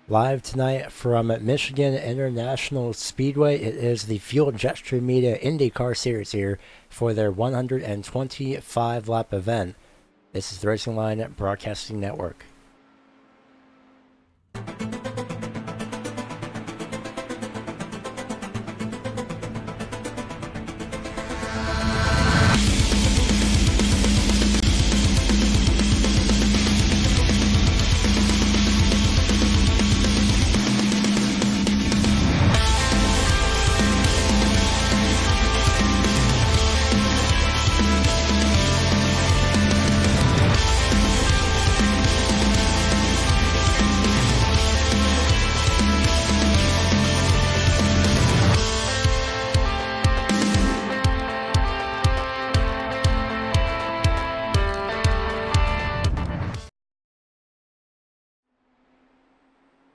Live tonight from Michigan International Speedway, it is the Fuel Jetstream Media IndyCar Series here for their 125-lap event. This is the Racing Line Broadcasting Network.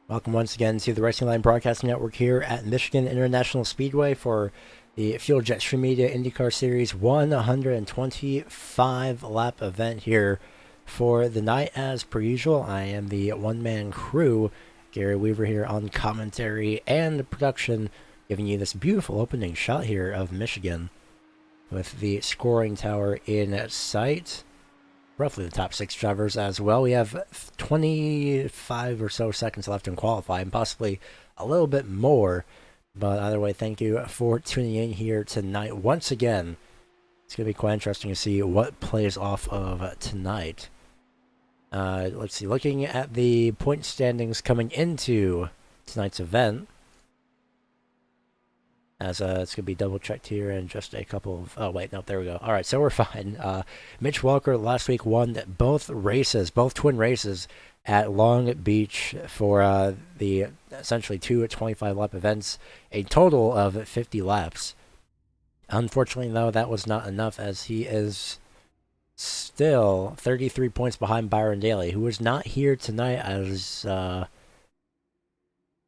Welcome once again to the Racing Line Broadcasting Network here at Michigan International Speedway for the Fuel Jetstream Media IndyCar Series 125-lap event here for the night. As per usual, I am the one-man crew, Gary Weaver here on commentary and production, giving you this beautiful opening shot here of Michigan with the scoring tower in sight. Roughly the top 6 drivers as well. We have 25 or so seconds left in qualifying, possibly a little bit more. But either way, thank you for tuning in here tonight. Once again, it's going to be quite interesting to see what plays off of tonight. Let's see, looking at the point standings coming into tonight's event, as it's going to be double-checked here in just a couple of... Oh, wait, no, there we go. All right, so we're fine. Mitch Walker last week won both twin races at Long Beach for the essentially two 25-lap events, a total of 50 laps. Unfortunately, though, that was not enough, as he is still 33 points behind Byron Daly, who is not here tonight as...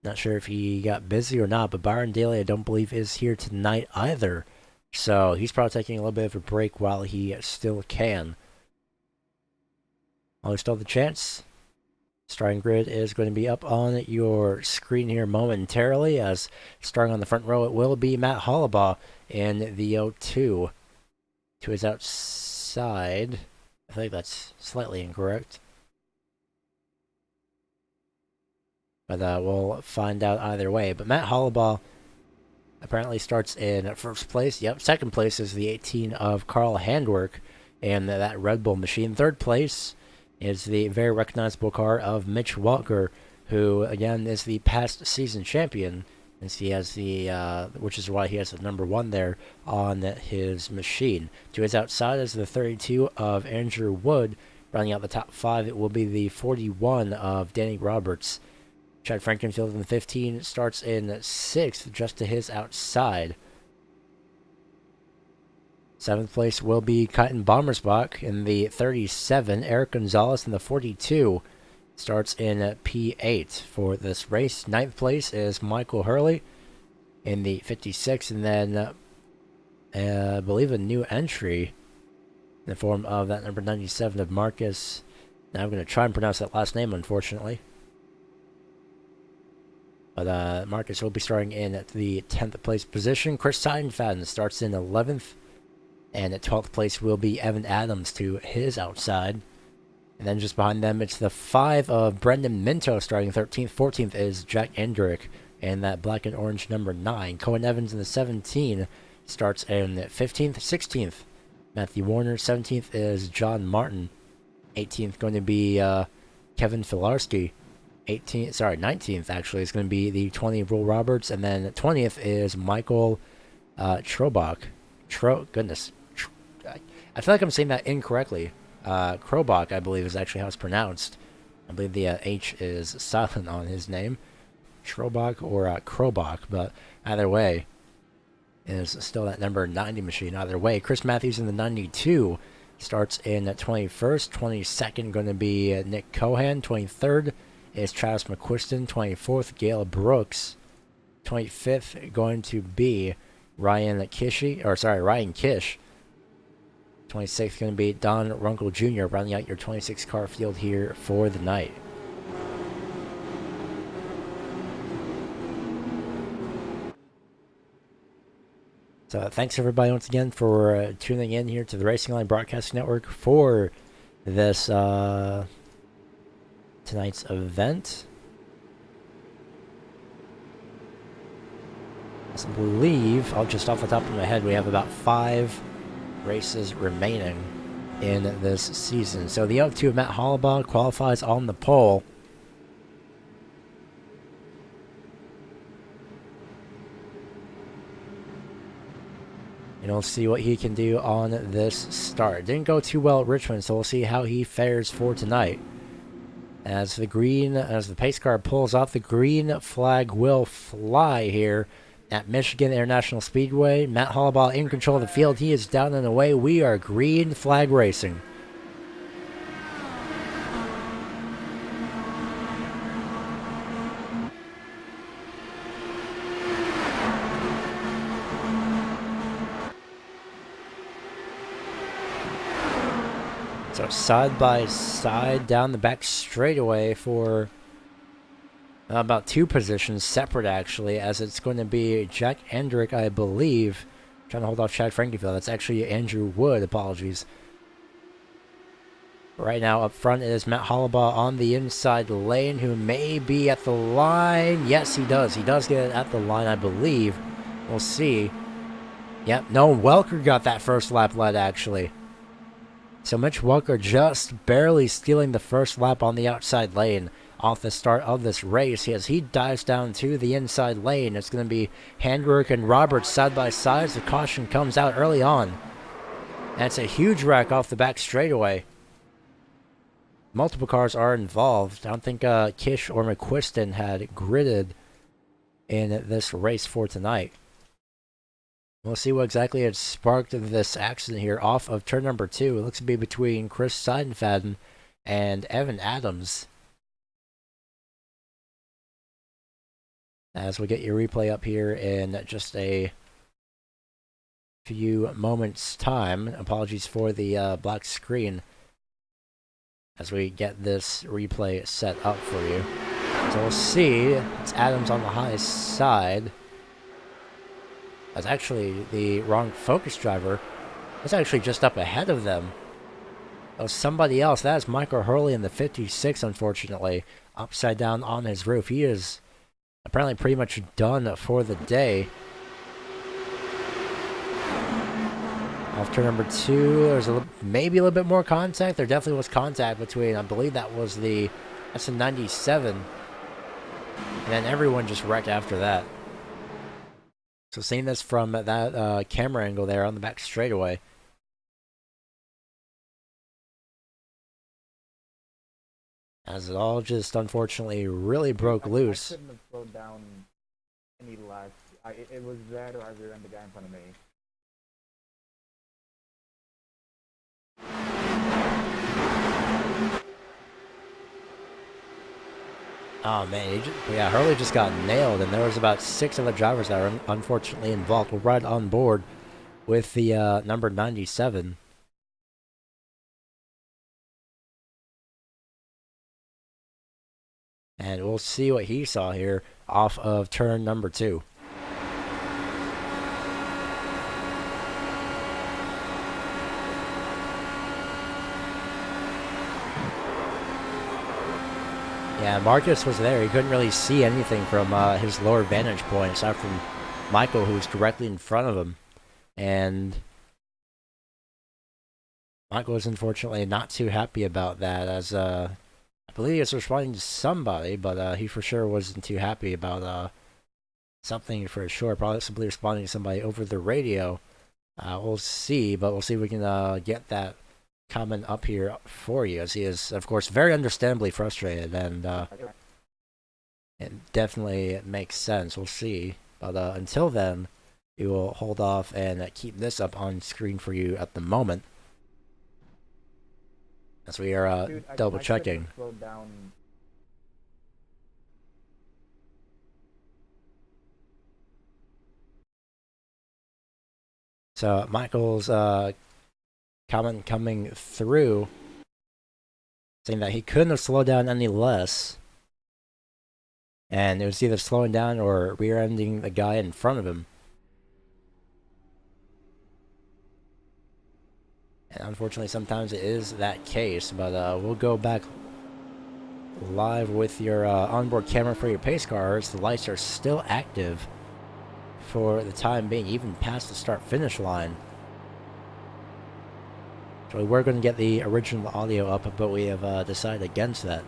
Not sure if he got busy or not, but Byron Daly, I don't believe, is here tonight either. So he's probably taking a little bit of a break while he still can. While we still have the chance, starting grid is going to be up on your screen here momentarily. As starting on the front row, it will be Matt Hollabaugh in the 02. To his outside, I think that's slightly incorrect. But we'll find out either way. But Matt Hollabaugh apparently starts in first place. Yep, second place is the 18 of Carl Handwerk and that Red Bull machine. Third place is the very recognizable car of Mitch Walker, who, again, is the past season champion. And he has which is why he has the number 1 there on his machine. To his outside is the 32 of Andrew Wood. Rounding out the top 5, it will be the 41 of Danny Roberts. Chad Frankenfield in the 15 starts in 6th, just to his outside. 7th place will be Kyton Bommersbach in the 37. Eric Gonzalez in the 42 starts in P8 for this race. 9th place is Michael Hurley in the 56. And then I believe a new entry in the form of that number 97 of Marcus. Now I'm going to try and pronounce that last name, unfortunately. But Marcus will be starting in at the 10th place position. Chris Seidenfaden starts in 11th. And at 12th place will be Evan Adams to his outside. And then just behind them, it's the 5 of Brendan Minto starting 13th. 14th is Jack Endrick. And that black and orange number 9. Cohen Evans in the 17 starts in 15th. 16th, Matthew Warner. 17th is John Martin. 18th going to be Kevin Filarski. 19th actually is going to be the 20 Will Roberts, and then 20th is Michael Trobach. Goodness, I feel like I'm saying that incorrectly. Krobach, I believe, is actually how it's pronounced. I believe the H is silent on his name, Trobach or Krobach, but either way, is still that number 90 machine. Either way, Chris Matthews in the 92 starts in 21st. 22nd going to be Nick Cohan. 23rd. Is Travis McQuiston. 24th, Gale Brooks. 25th going to be Ryan Kish. 26th going to be Don Runkle Jr. rounding out your 26 car field here for the night. So thanks everybody once again for tuning in here to the Racing Line Broadcasting Network for this tonight's event. I believe, just off the top of my head, we have about 5 races remaining in this season. So the 02 of Matt Hollabaugh qualifies on the pole. And we'll see what he can do on this start. Didn't go too well at Richmond, so we'll see how he fares for tonight. As the pace car pulls off, the green flag will fly here at Michigan International Speedway. Matt Hollabaugh in control of the field. He is down and away. We are green flag racing. So side by side down the back straightaway for about 2 positions, separate actually, as it's going to be Jack Endrick, I believe, trying to hold off Chad Frankenfield. That's actually Andrew Wood, apologies. Right now up front is Matt Hollabaugh on the inside lane, who may be at the line. Yes, he does. He does get it at the line, I believe. We'll see. Yep, no, Welker got that first lap led, actually. So Mitch Welker just barely stealing the first lap on the outside lane off the start of this race. As he dives down to the inside lane, it's going to be Handwerk and Roberts side by side as the caution comes out early on. And it's a huge wreck off the back straightaway. Multiple cars are involved. I don't think Kish or McQuiston had gridded in this race for tonight. We'll see what exactly had sparked this accident here off of turn number 2. It looks to be between Chris Seidenfaden and Evan Adams. As we get your replay up here in just a few moments' time. Apologies for the black screen as we get this replay set up for you. So we'll see. It's Adams on the high side. That's actually the wrong focus driver. That's actually just up ahead of them. Oh, somebody else. That is Michael Hurley in the 56, unfortunately. Upside down on his roof. He is apparently pretty much done for the day. Off turn number 2, there's maybe a little bit more contact. There definitely was contact between, I believe that's a 97. And then everyone just wrecked after that. So seeing this from that camera angle there on the back straightaway. As it all just unfortunately really broke loose. I couldn't have slowed down any less. It was that or I rear-ended the guy in front of me. Oh man, Hurley just got nailed, and there was about 6 other drivers that were unfortunately involved. We're right on board with the number 97. And we'll see what he saw here off of turn number 2. Yeah, Marcus was there. He couldn't really see anything from his lower vantage point, aside from Michael, who was directly in front of him. And Michael was unfortunately not too happy about that, as I believe he was responding to somebody, but he for sure wasn't too happy about something for sure. Probably simply responding to somebody over the radio. We'll see, but we'll see if we can get that comment up here for you, as he is, of course, very understandably frustrated, and it definitely makes sense. We'll see, but until then, we will hold off and keep this up on screen for you at the moment, as we are double checking. So Michael's comment coming through saying that he couldn't have slowed down any less, and it was either slowing down or rear-ending the guy in front of him. And unfortunately, sometimes it is that case, but we'll go back live with your onboard camera for your pace cars. The lights are still active for the time being, even past the start-finish line. So we were going to get the original audio up, but we have decided against that.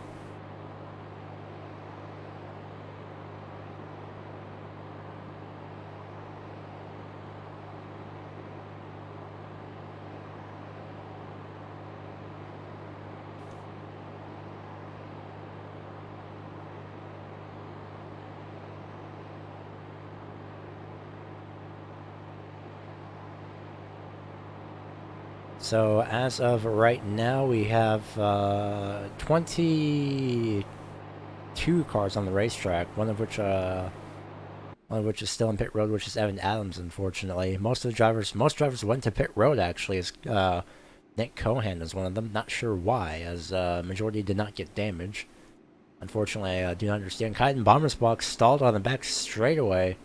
So as of right now, we have 22 cars on the racetrack. One of which is still in pit road, which is Evan Adams. Unfortunately, most drivers went to pit road. Actually, as Nick Cohan is one of them. Not sure why, as majority did not get damage. Unfortunately, I do not understand. Kyden Bomber's box stalled on the back straightaway.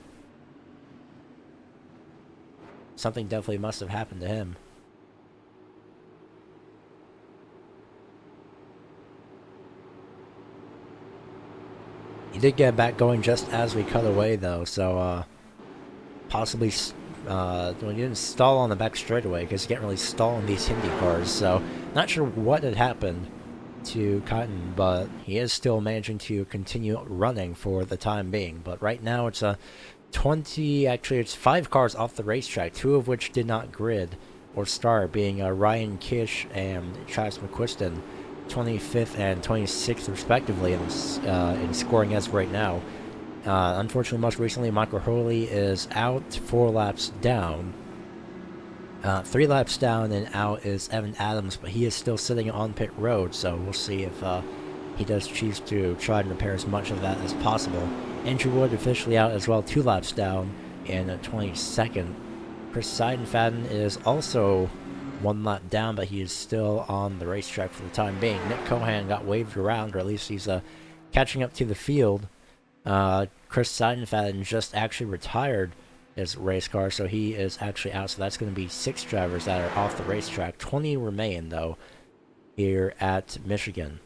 Something definitely must have happened to him. He did get back going just as we cut away, though, so possibly well, he didn't stall on the back straightaway because you can't really stall in these Indy cars. So not sure what had happened to Cotton, but he is still managing to continue running for the time being. But right now it's a 20, actually it's 5 cars off the racetrack, 2 of which did not grid or start, being Ryan Kish and Travis McQuiston, 25th and 26th respectively in scoring as of right now. Unfortunately, most recently, Michael Hurley is out 4 laps down. 3 laps down and out is Evan Adams, but he is still sitting on pit road, so we'll see if he does choose to try and repair as much of that as possible. Andrew Wood officially out as well, 2 laps down in 22nd. Chris Seidenfaden is also 1 lap down, but he is still on the racetrack for the time being. Nick Cohan got waved around, or at least he's catching up to the field. Chris Seidenfaden just actually retired his race car, so he is actually out. So that's going to be 6 drivers that are off the racetrack. 20 remain, though, here at Michigan.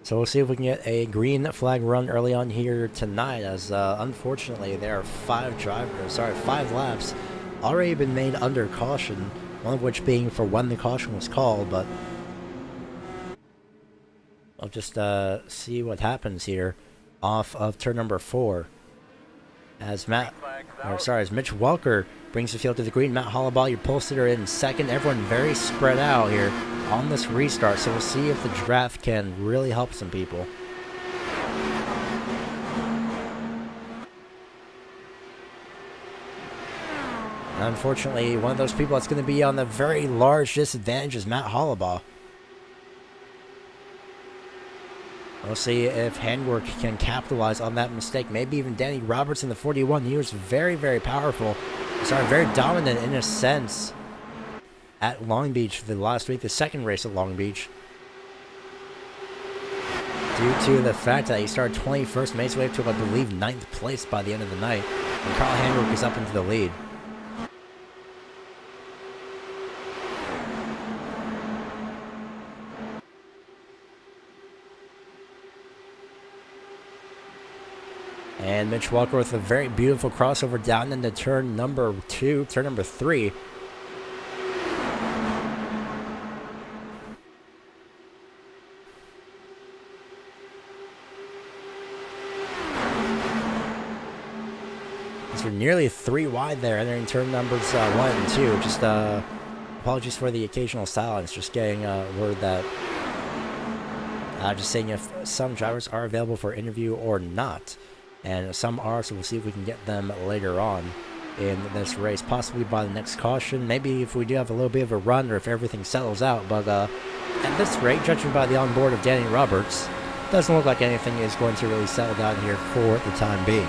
So we'll see if we can get a green flag run early on here tonight, as unfortunately there are 5 laps already been made under caution, one of which being for when the caution was called, but I'll just see what happens here off of turn number 4. As Mitch Welker brings the field to the green. Matt Hollabaugh, your pole sitter, in second. Everyone very spread out here on this restart, so we'll see if the draft can really help some people. Unfortunately, one of those people that's going to be on the very large disadvantage is Matt Hollabaugh. We'll see if Handwork can capitalize on that mistake. Maybe even Danny Roberts in the 41. He was very, very powerful. Very dominant in a sense at Long Beach the last week, the second race at Long Beach. Due to the fact that he started 21st, made his way up to, I believe, 9th place by the end of the night. And Carl Handwork is up into the lead. And Mitch Walker with a very beautiful crossover down into turn number 3. So we're nearly 3 wide there, entering turn numbers 1 and 2. Just apologies for the occasional silence. Just getting word that just saying if some drivers are available for interview or not. And some are, so we'll see if we can get them later on. in this race, possibly by the next caution. Maybe if we do have a little bit of a run or if everything settles out. But at this rate, judging by the onboard of Danny Roberts, doesn't look like anything is going to really settle down here for the time being.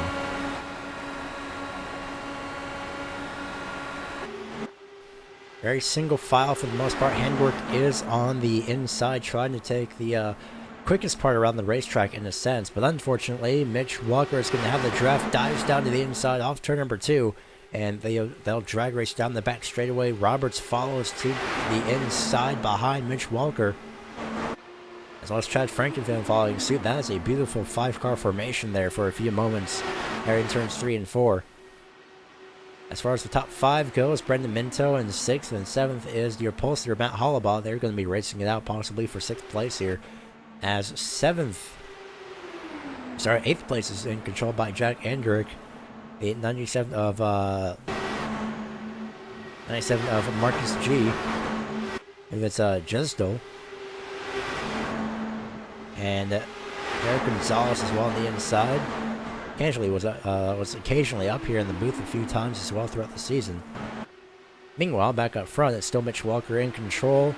Very single file for the most part. Handwork is on the inside trying to take the quickest part around the racetrack in a sense, but unfortunately Mitch Walker is going to have the draft, dives down to the inside off turn number 2, and they'll drag race down the back straightaway. Roberts follows to the inside behind Mitch Walker, as well as Chad Frankenfeld following suit. That is a beautiful 5-car formation there for a few moments there in turns 3 and 4. As far as the top 5 goes, Brendan Minto in 6th, and 7th is your Pulsar, Matt Hollabaugh. They're going to be racing it out possibly for 6th place here, as 8th place is in control by Jack Andrick. The 97 of Marcus G. And it's Jesdel. And Eric Gonzalez as well on the inside. Angeli was occasionally up here in the booth a few times as well throughout the season. Meanwhile, back up front, it's still Mitch Walker in control.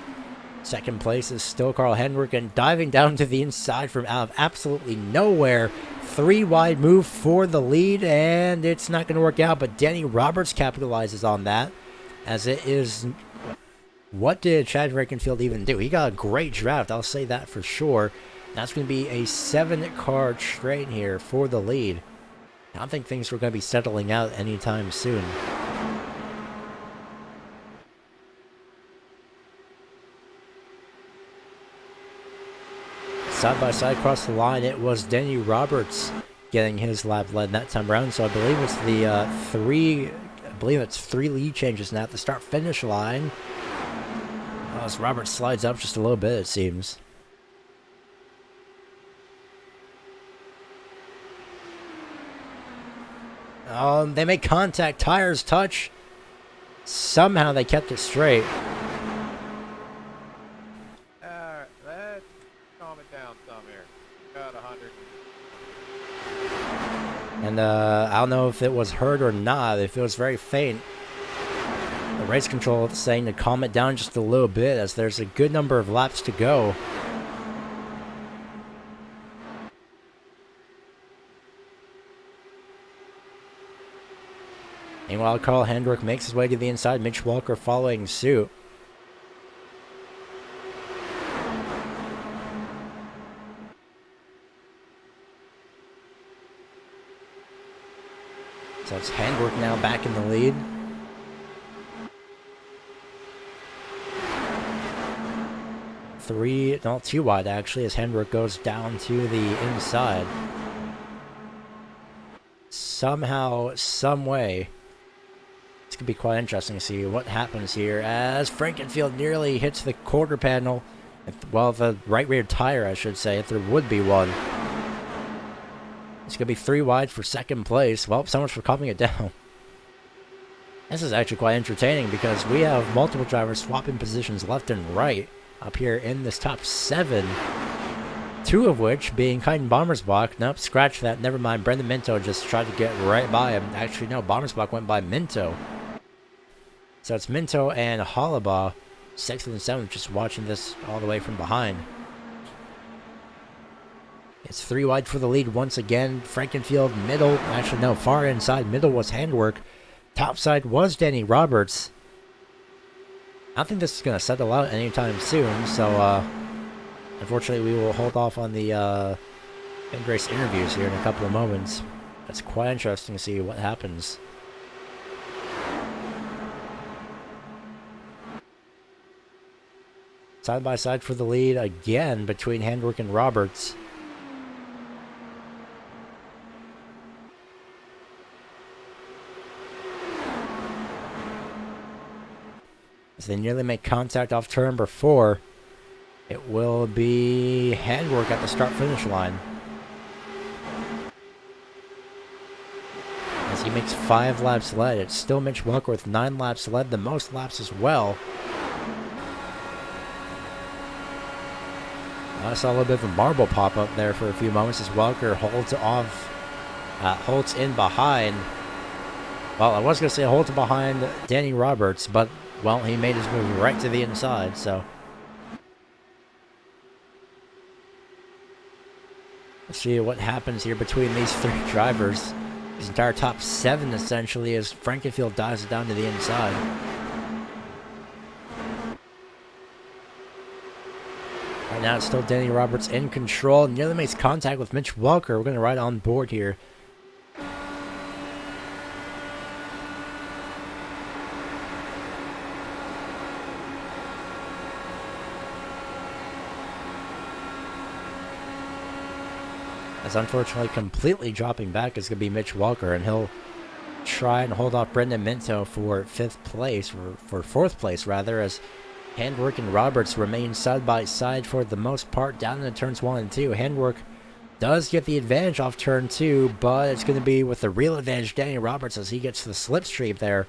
2nd place is still Carl Henwick, and diving down to the inside from out of absolutely nowhere. 3 wide move for the lead, and it's not going to work out, but Danny Roberts capitalizes on that, as it is... What did Chad Frankenfeld even do? He got a great draft, I'll say that for sure. That's going to be a 7-car train here for the lead. I don't think things are going to be settling out anytime soon. Side by side across the line, it was Danny Roberts getting his lap led that time around. So I believe it's the 3 lead changes now at the start finish line. As Roberts slides up just a little bit, it seems. They make contact, tires touch. Somehow they kept it straight. Let's calm it down some here. Got 100. And I don't know if it was heard or not. If it was very faint. The race control is saying to calm it down just a little bit, as there's a good number of laps to go. Meanwhile, Carl Hendrick makes his way to the inside. Mitch Walker following suit. So it's Hendrick now back in the lead. Two wide actually, as Hendrick goes down to the inside. Somehow, some way. It's going to be quite interesting to see what happens here as Frankenfeld nearly hits the quarter panel. Well, the right rear tire, I should say, if there would be one. It's going to be 3 wide for 2nd place. Well, so much for calming it down. This is actually quite entertaining because we have multiple drivers swapping positions left and right up here in this top 7. 2 of which being Kaiden Bommersbach. Nope, scratch that. Never mind. Brendan Minto just tried to get right by him. Actually, no, Bommersbach went by Minto. So it's Minto and Hollabaugh, 6th and 7th, just watching this all the way from behind. It's 3 wide for the lead once again. Frankenfeld, middle. Actually, no, far inside. Middle was Handwork. Top side was Danny Roberts. I don't think this is going to settle out anytime soon, so unfortunately we will hold off on the end race interviews here in a couple of moments. It's quite interesting to see what happens. Side by side for the lead again between Handwork and Roberts. As they nearly make contact off turn number 4, it will be Handwork at the start-finish line. As he makes 5 laps led, it's still Mitch Walker with 9 laps led, the most laps as well. I saw a little bit of a marble pop up there for a few moments as Walker holds off, holds in behind Well, I was going to say hold behind Danny Roberts, but, well, he made his move right to the inside, so. Let's see what happens here between these three drivers. His entire top 7, essentially, as Frankenfield dives it down to the inside. Right now, it's still Danny Roberts in control. Nearly makes contact with Mitch Walker. We're going to ride on board here. As unfortunately completely dropping back is going to be Mitch Walker, and he'll try and hold off Brendan Minto for 5th place, or for 4th place rather, as Handwork and Roberts remain side by side for the most part down in turns 1 and 2. Handwork does get the advantage off turn 2, but it's going to be with the real advantage Danny Roberts as he gets the slipstream there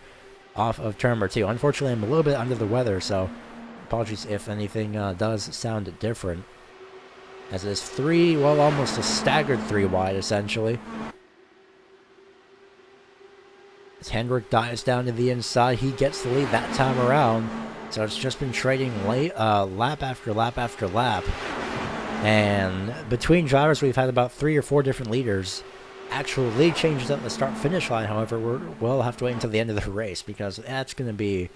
off of turn number 2. Unfortunately, I'm a little bit under the weather, so apologies if anything does sound different. As it is 3, well, almost a staggered 3 wide, essentially. As Hendrick dives down to the inside, he gets the lead that time around. So it's just been trading lap after lap after lap. And between drivers, we've had about 3 or 4 different leaders. Actual lead changes at the start-finish line, however, we'll have to wait until the end of the race, because that's going to be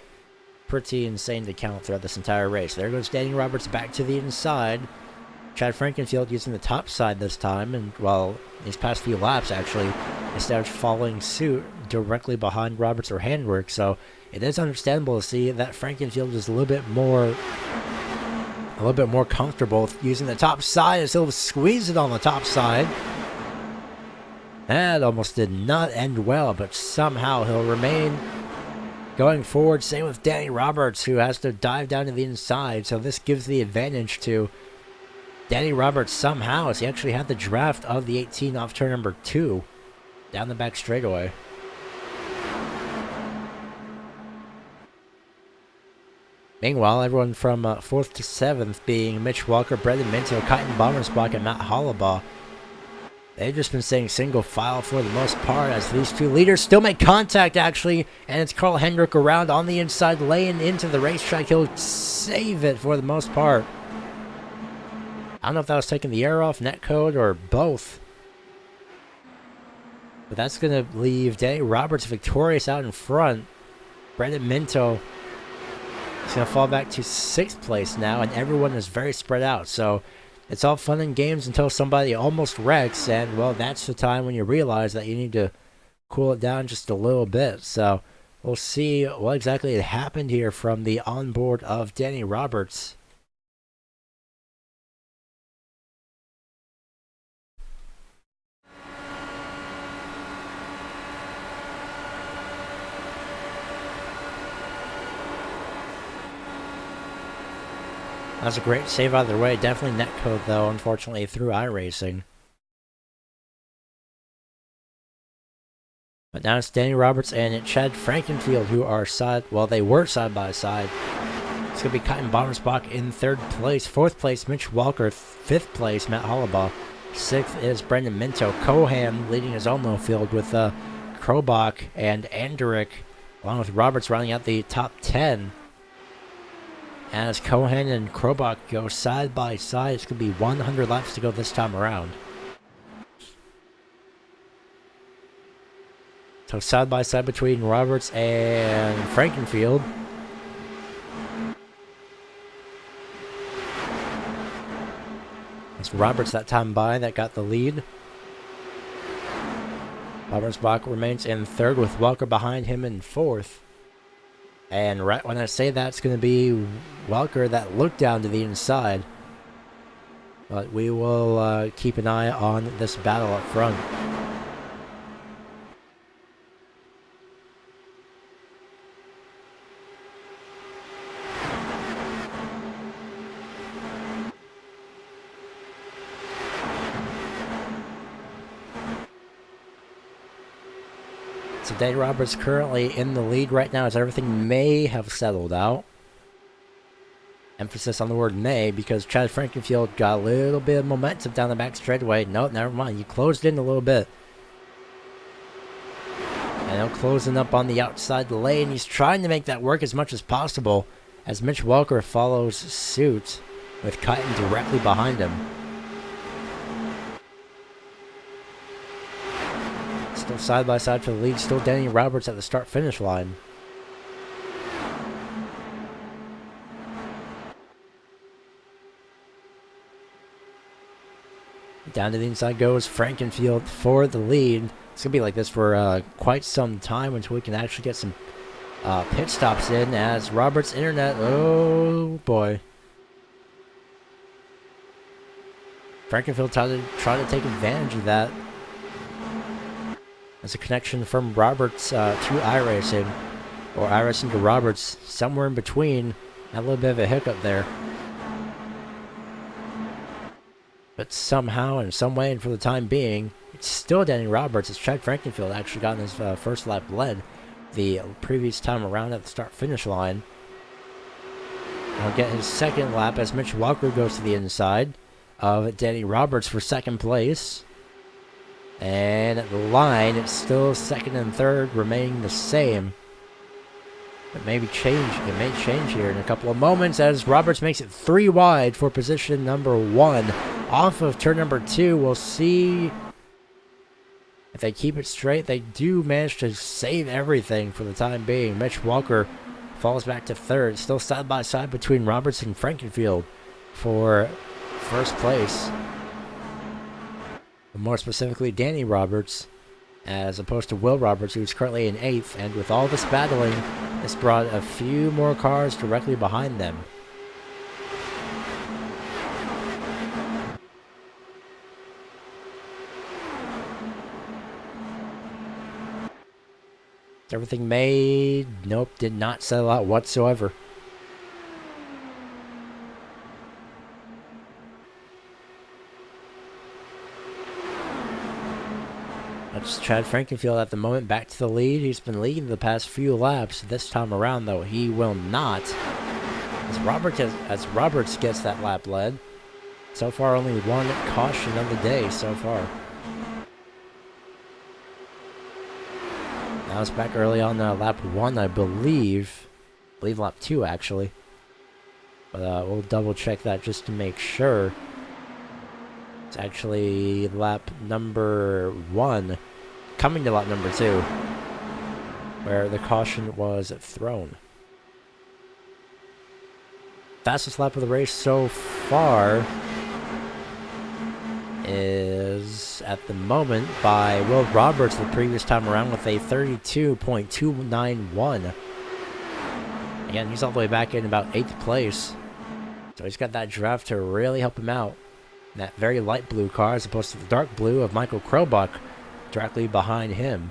pretty insane to count throughout this entire race. There goes Danny Roberts back to the inside. Chad Frankenfield using the top side this time, and, well, these past few laps, actually, instead of following suit directly behind Roberts or Handwork, so it is understandable to see that Frankenfield is a little bit more comfortable using the top side, as he'll squeeze it on the top side. That almost did not end well, but somehow he'll remain going forward. Same with Danny Roberts, who has to dive down to the inside, so this gives the advantage to Danny Roberts somehow, as he actually had the draft of the 18 off turn number 2 down the back straightaway. Meanwhile, everyone from 4th to 7th, being Mitch Walker, Brendan Minto, Kyton Bommersbach, and Matt Hollabaugh, they've just been staying single file for the most part, as these 2 leaders still make contact, actually, and it's Carl Hendrick around on the inside, laying into the racetrack. He'll save it for the most part. I don't know if that was taking the air off, netcode, or both. But that's going to leave Danny Roberts victorious out in front. Brendan Minto is going to fall back to 6th place now, and everyone is very spread out. So it's all fun and games until somebody almost wrecks, and, well, that's the time when you realize that you need to cool it down just a little bit. So we'll see what exactly had happened here from the onboard of Danny Roberts. That was a great save either way. Definitely netcode, though, unfortunately, through iRacing. But now it's Danny Roberts and Chad Frankenfield who are they were side by side. It's going to be Kyton Bommersbach in 3rd place. 4th place, Mitch Walker. 5th place, Matt Hollabaugh. 6th is Brendan Minto. Cohan leading his own little field with Krobach and Anderick, along with Roberts rounding out the top 10. As Cohen and Krobach go side by side, it's going to be 100 laps to go this time around. So side by side between Roberts and Frankenfield. It's Roberts that time that got the lead. Bommersbach remains in 3rd with Walker behind him in 4th. And right when I say that, it's going to be Walker that looked down to the inside. But we will keep an eye on this battle up front. So Danny Roberts currently in the lead right now, as everything may have settled out. Emphasis on the word may, because Chad Frankenfield got a little bit of momentum down the back straightaway. No, never mind. You closed in a little bit. And he'll closing up on the outside lane. He's trying to make that work as much as possible as Mitch Walker follows suit with Cutton directly behind him. Still side by side for the lead. Still Danny Roberts at the start-finish line. Down to the inside goes Frankenfield for the lead. It's going to be like this for quite some time until we can actually get some pit stops in as Roberts' internet. Oh boy. Frankenfield tried to take advantage of that. There's a connection from Roberts to iRacing, or iRacing to Roberts, somewhere in between. A little bit of a hiccup there. But somehow, in some way, and for the time being, it's still Danny Roberts. It's Chad Frankenfield actually got his first lap led the previous time around at the start-finish line. He'll get his second lap as Mitch Walker goes to the inside of Danny Roberts for second place. And at the line, it's still second and third, remaining the same. It may change here in a couple of moments as Roberts makes it 3 wide for position number 1. Off of turn number 2, we'll see if they keep it straight. They do manage to save everything for the time being. Mitch Walker falls back to third. Still side by side between Roberts and Frankenfield for first place. But more specifically, Danny Roberts, as opposed to Will Roberts, who's currently in 8th. And with all this battling, this brought a few more cars directly behind them. Everything made? Nope, did not settle out whatsoever. That's Chad Frankenfield at the moment, back to the lead. He's been leading the past few laps. This time around, though, he will not. As Roberts gets that lap led. So far, only one caution of the day so far. Now it's back early on lap 1, I believe. I believe lap 2, actually. But we'll double check that just to make sure. It's actually lap number 1, coming to lap number 2, where the caution was thrown. Fastest lap of the race so far is at the moment by Will Roberts the previous time around with a 32.291. Again, he's all the way back in about 8th place. So he's got that draft to really help him out. That very light blue car as opposed to the dark blue of Michael Krobuck directly behind him.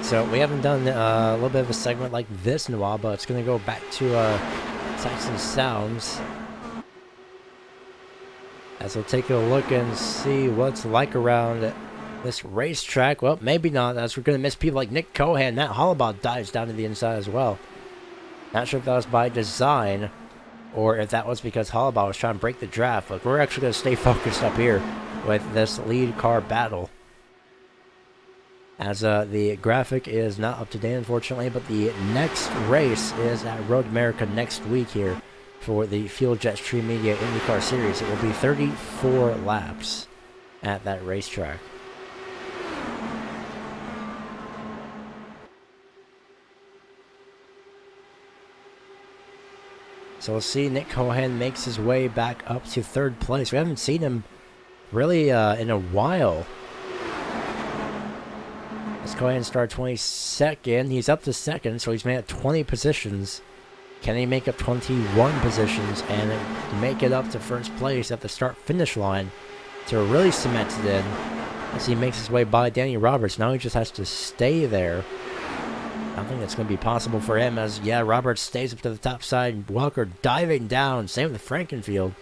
So we haven't done a little bit of a segment like this in a while, but it's going to go back to sights and sounds. As we'll take a look and see what's like around this racetrack. Well, maybe not, as we're going to miss people like Nick Cohan. Matt Hollabaugh dives down to the inside as well. Not sure if that was by design or if that was because Hollabaugh was trying to break the draft. But we're actually going to stay focused up here with this lead car battle. As the graphic is not up to date, unfortunately, but the next race is at Road America next week here for the Fuel Jetstream Media IndyCar Series. It will be 34 laps at that racetrack. So we'll see Nick Cohan makes his way back up to 3rd place. We haven't seen him really in a while. As Cohan started 22nd, he's up to 2nd, so he's made it 20 positions. Can he make up 21 positions and make it up to 1st place at the start-finish line to really cement it in as he makes his way by Danny Roberts? Now he just has to stay there. I don't think that's going to be possible for him as, yeah, Roberts stays up to the top side. Walker diving down. Same with Frankenfield.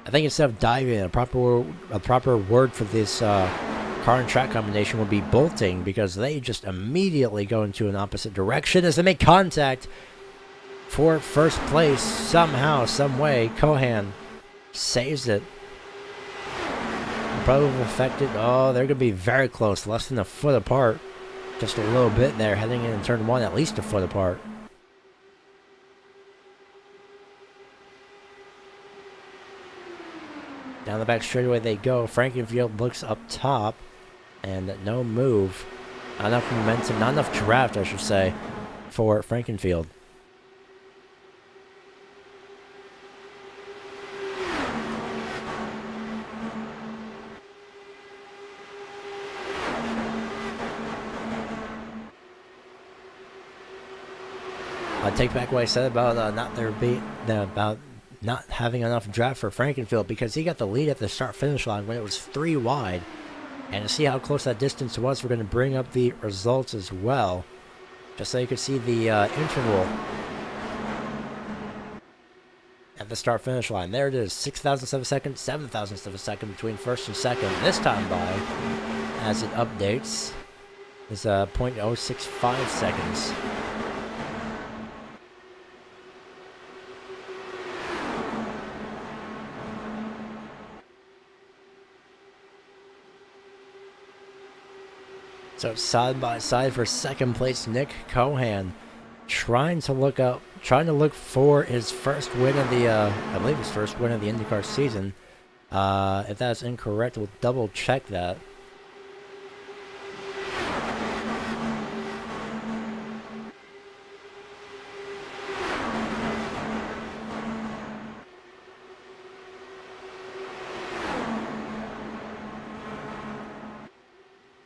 I think instead of diving, a proper word for this car and track combination will be bolting because they just immediately go into an opposite direction as they make contact for first place. Somehow, some way, Cohan saves it. Probably affected. Oh, they're going to be very close, less than a foot apart. Just a little bit there, heading in turn one, at least a foot apart. Down the back straightaway they go. Frankenfield looks up top, and no move. Not enough momentum, not enough draft, I should say, for Frankenfield. I take back what I said about about not having enough draft for Frankenfield, because he got the lead at the start-finish line when it was 3 wide. And to see how close that distance was, we're going to bring up the results as well, just so you can see the interval at the start-finish line. There it is, 6,000ths of a second, 7,000ths of a second between first and second. This time by, as it updates, is 0.065 seconds. So side by side for second place, Nick Cohan, trying to look for his first win of the, I believe his first win of the IndyCar season. If that's incorrect, we'll double check that.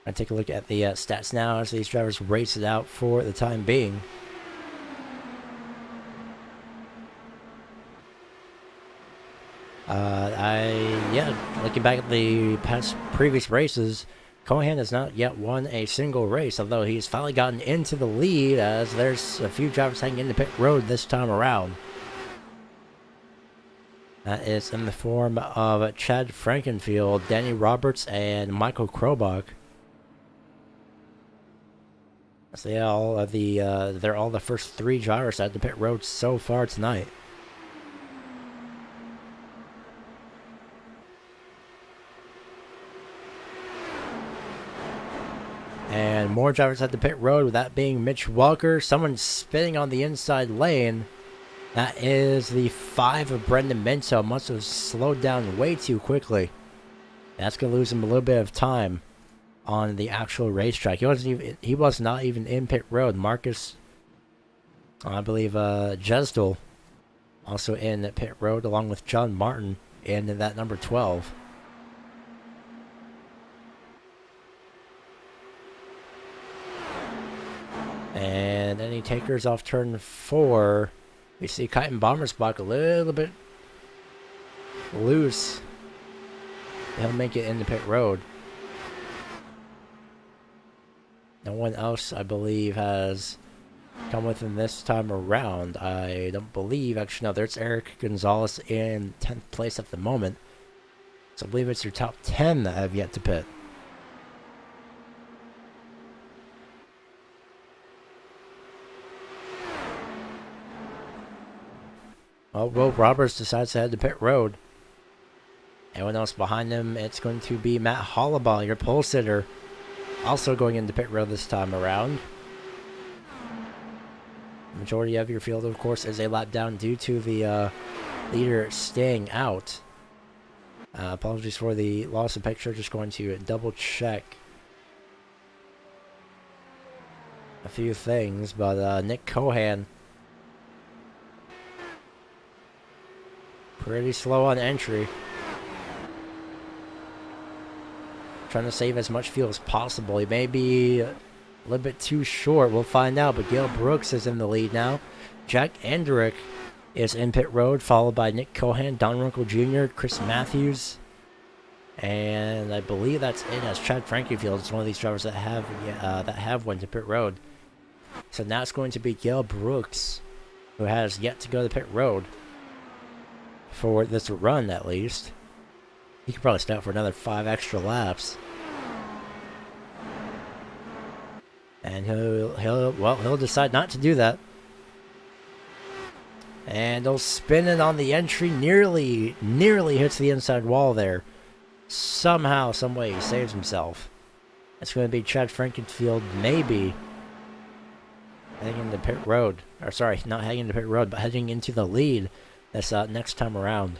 I take a look at the stats now as these drivers race it out for the time being. Looking back at the previous races, Cohan has not yet won a single race, although he's finally gotten into the lead as there's a few drivers hanging in the pit road this time around. That is in the form of Chad Frankenfield, Danny Roberts, and Michael Krobach. So yeah, they're all the first 3 drivers at the pit road so far tonight. And more drivers at the pit road, with that being Mitch Walker. Someone spinning on the inside lane. That is the 5 of Brendan Minto. Must have slowed down way too quickly. That's going to lose him a little bit of time on the actual racetrack. He was not even in pit road. Marcus, I believe, Jesdel, also in pit road along with John Martin in that number 12. And any takers off turn 4. We see Kite and Bombersbach a little bit loose. He'll make it into pit road. No one else, I believe, has come with him this time around. I don't believe. Actually, no, there's Eric Gonzalez in 10th place at the moment. So I believe it's your top 10 that have yet to pit. Well, Will Roberts decides to head to pit road. Anyone else behind him, it's going to be Matt Hollabaugh, your pole sitter, also going into pit road this time around. The majority of your field, of course, is a lap down due to the leader staying out. Apologies for the loss of picture. Just going to double check a few things, but Nick Cohan pretty slow on entry. Trying to save as much fuel as possible. He may be a little bit too short. We'll find out. But Gail Brooks is in the lead now. Jack Andrick is in pit road, followed by Nick Cohan, Don Runkle Jr., Chris Matthews. And I believe that's it, as Chad Frankenfield is one of these drivers that have went to pit road. So now it's going to be Gail Brooks, who has yet to go to pit road for this run, at least. He could probably stay out for another 5 extra laps. And he'll decide not to do that. And he'll spin it on the entry, nearly hits the inside wall there. Somehow, some way, he saves himself. It's going to be Chad Frankenfield, maybe heading into pit road. Or sorry, not heading into pit road, but heading into the lead this next time around.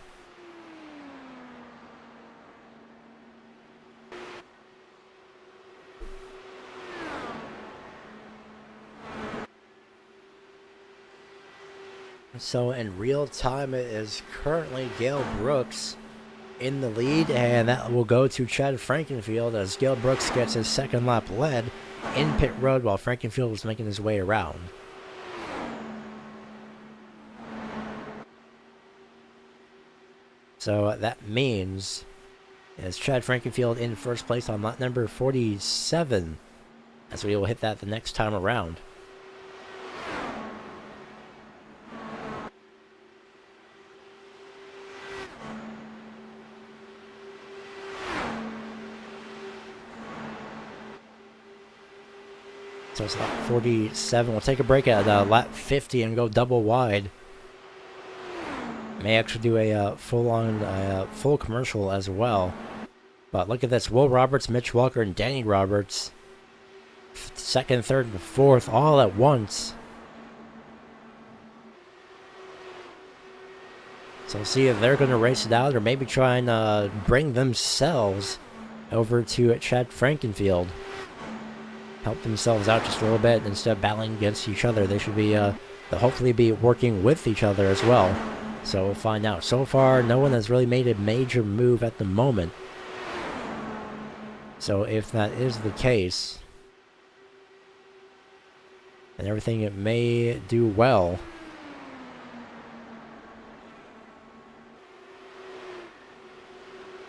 So in real time, it is currently Gale Brooks in the lead, and that will go to Chad Frankenfield as Gale Brooks gets his second lap led in pit road while Frankenfield was making his way around. So that means is Chad Frankenfield in first place on lap number 47, as we will hit that the next time around. So it's lap 47. We'll take a break at lap 50 and go double wide. May actually do a full commercial as well. But look at this. Will Roberts, Mitch Walker, and Danny Roberts. Second, third, and fourth all at once. So we'll see if they're going to race it out or maybe try and bring themselves over to Chad Frankenfield. Help themselves out just a little bit instead of battling against each other. They should be, they'll hopefully be working with each other as well. So we'll find out. So far, no one has really made a major move at the moment. So if that is the case, and everything it may do well.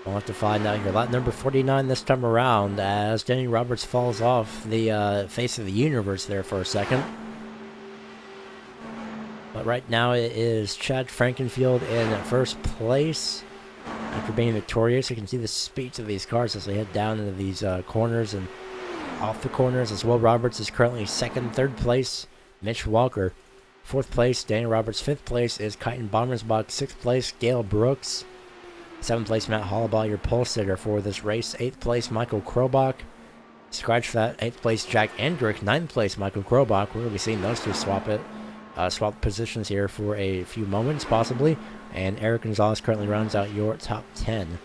We'll have to find out here. Lap number 49 this time around as Danny Roberts falls off the face of the universe there for a second. But right now it is Chad Frankenfield in first place after being victorious. You can see the speeds of these cars as they head down into these corners and off the corners as well. Roberts is currently second. Third place, Mitch Walker. Fourth place, Danny Roberts. Fifth place is Kyton Bommersbach. Sixth place, Gale Brooks. Seventh place, Matt Hollabaugh, your pole sitter for this race. Eighth place, Michael Krobach. Scratch that. Eighth place, Jack Endrick. Ninth place, Michael Krobach. We're going to be seeing those two swap positions here for a few moments, possibly. And Eric Gonzalez currently rounds out your top 10.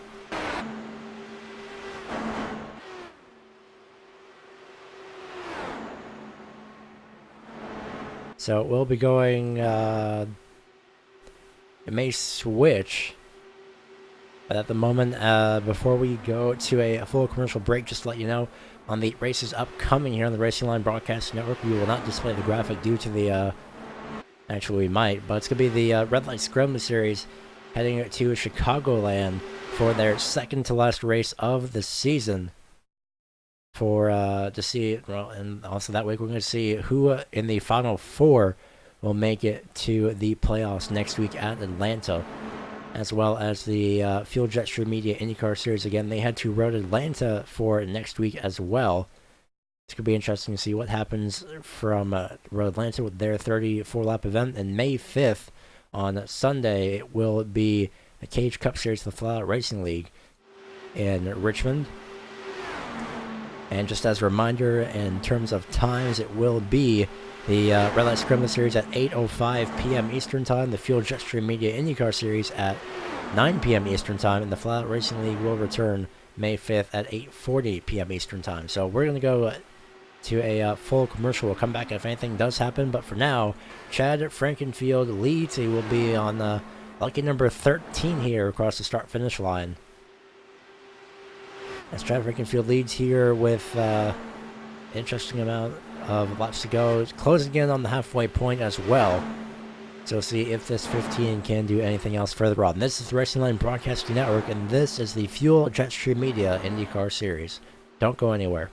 So we'll be going, it may switch. But at the moment, before we go to a full commercial break, just to let you know, on the races upcoming here on the Racing Line Broadcast Network, we will not display the graphic due to the, actually we might, but it's going to be the Red Light Scrum Series heading to Chicagoland for their second to last race of the season. For, to see, well, and also that week we're going to see who in the Final Four will make it to the playoffs next week at Atlanta. As well as the Fuel Jetstream Media IndyCar Series. Again, they head to Road Atlanta for next week as well. It's going to be interesting to see what happens from Road Atlanta with their 34-lap event. And May 5th on Sunday, it will be the Cage Cup Series, the Flat Out Racing League in Richmond. And just as a reminder, in terms of times, it will be the Red Light Scramble Series at 8:05 p.m. Eastern Time. The Fuel Jetstream Media IndyCar Series at 9 p.m. Eastern Time. And the Flat Out Racing League will return May 5th at 8:40 p.m. Eastern Time. So we're going to go to a full commercial. We'll come back if anything does happen. But for now, Chad Frankenfield leads. He will be on lucky number 13 here across the start-finish line. As Chad Frankenfield leads here with interesting amount of laps to go. It's closing in on the halfway point as well. So we'll see if this 15 can do anything else further on. This is the Racing Line Broadcasting Network, and this is the Fuel Jetstream Media IndyCar Series. Don't go anywhere.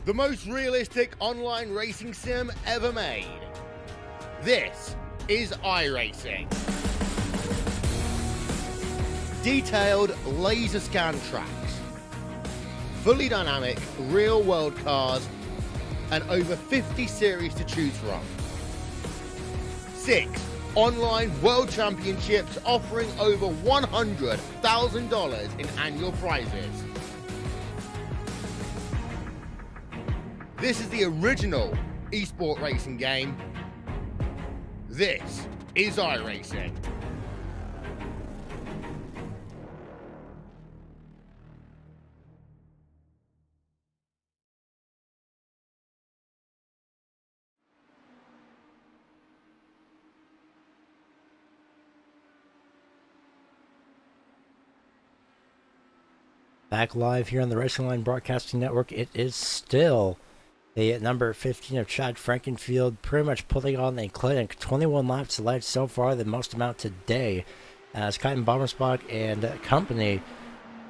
the most realistic online racing sim ever made. This is iRacing. Detailed laser scan tracks, fully dynamic real world cars, and over 50 series to choose from. 6 online world championships offering over $100,000 in annual prizes. This is the original esport racing game. This is iRacing. Back live here on the Racing Line Broadcasting Network. It is still the number 15 of Chad Frankenfield, pretty much putting on a clinic. 21 laps led so far, the most amount today, as Kyten Bommersbach and company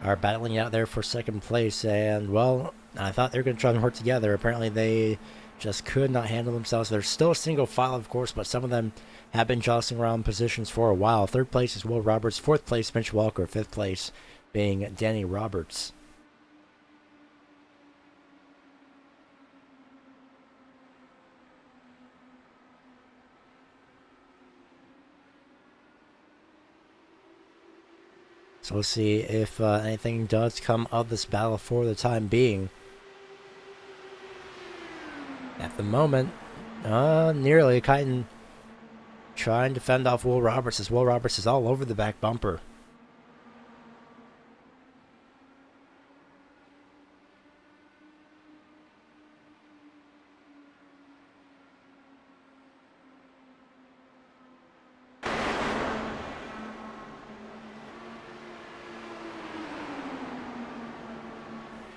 are battling out there for second place. And, well, I thought they were going to try and work together. Apparently they just could not handle themselves. There's still a single file, of course, but some of them have been jostling around positions for a while. Third place is Will Roberts. Fourth place, Mitch Walker. Fifth place being Danny Roberts. So we'll see if anything does come of this battle for the time being. At the moment, nearly Kyten trying to fend off Will Roberts, as Will Roberts is all over the back bumper.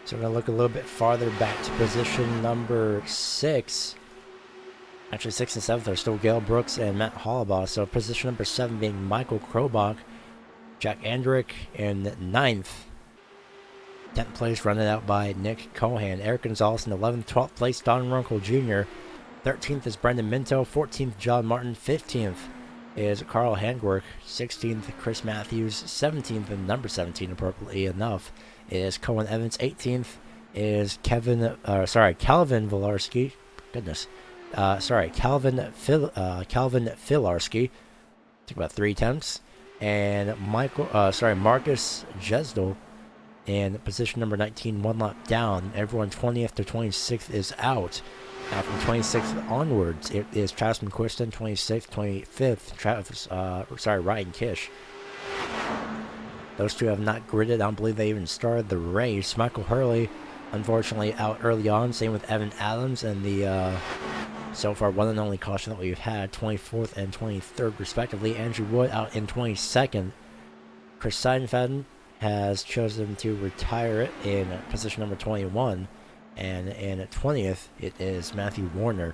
So we're going to look a little bit farther back to position number 6. Actually, 6 and 7 are still Gale Brooks and Matt Hollabaugh. So position number 7 being Michael Krobach, Jack Andrick in 9th. 10th place running out by Nick Cohan. Eric Gonzalez in 11th. 12th place Don Runkle Jr. 13th is Brendan Minto. 14th John Martin. 15th is Carl Handwerk. 16th Chris Matthews. 17th and number 17 appropriately enough is Cohen Evans. 18th is Calvin Vilarski. Goodness. Calvin Filarski. Took about 3 attempts. And Marcus Jesdel in position number 19, 1 lap down. Everyone 20th to 26th is out. Now from 26th onwards, it is Travis McQuiston, 26th, 25th, Ryan Kish. Those two have not gridded. I don't believe they even started the race. Michael Hurley, unfortunately, out early on. Same with Evan Adams and the, so far, one and only caution that we've had, 24th and 23rd, respectively. Andrew Wood out in 22nd. Chris Seidenfaden has chosen to retire it in position number 21. And in 20th, it is Matthew Warner.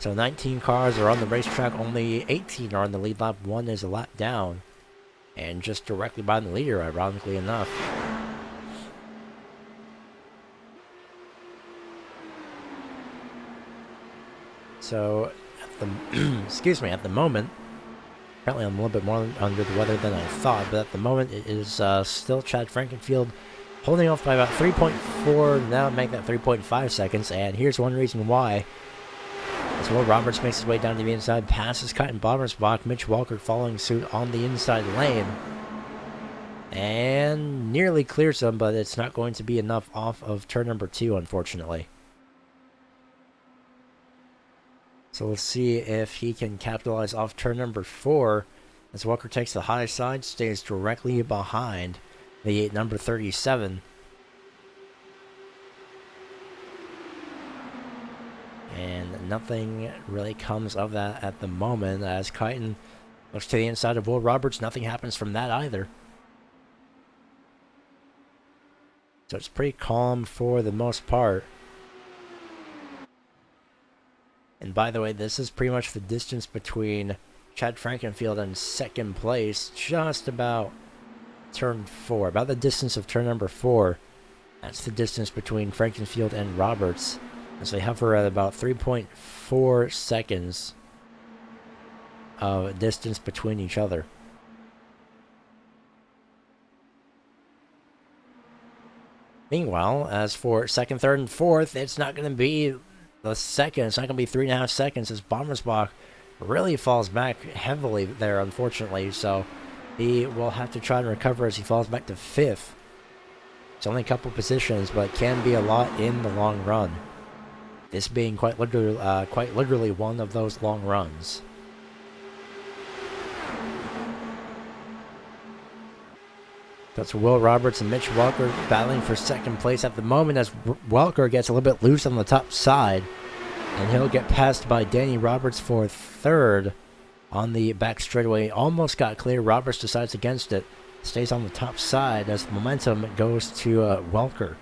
So 19 cars are on the racetrack. Only 18 are on the lead lap. 1 is a lap down. And just directly by the leader, ironically enough. So, at the moment, apparently I'm a little bit more under the weather than I thought, but at the moment it is still Chad Frankenfield holding off by about 3.4, now make that 3.5 seconds, and here's one reason why. As Will Roberts makes his way down to the inside, passes Kyten Bommersbach, Mitch Walker following suit on the inside lane. And nearly clears him, but it's not going to be enough off of turn number 2, unfortunately. So let's see if he can capitalize off turn number 4. As Walker takes the high side, stays directly behind the number 37. And nothing really comes of that at the moment, as Kyten looks to the inside of Will Roberts. Nothing happens from that either. So it's pretty calm for the most part. And by the way, this is pretty much the distance between Chad Frankenfield and second place, just about turn 4, about the distance of turn number 4. That's the distance between Frankenfield and Roberts, as they hover at about 3.4 seconds of distance between each other. Meanwhile, as for second, third, and fourth, it's not going to be the second. It's not going to be 3.5 seconds, as Bommersbach really falls back heavily there, unfortunately. So he will have to try and recover as he falls back to fifth. It's only a couple positions, but can be a lot in the long run. This being quite literally one of those long runs. That's Will Roberts and Mitch Welker battling for second place at the moment, as Welker gets a little bit loose on the top side, and he'll get passed by Danny Roberts for third on the back straightaway. Almost got clear. Roberts decides against it. Stays on the top side as the momentum goes to Welker.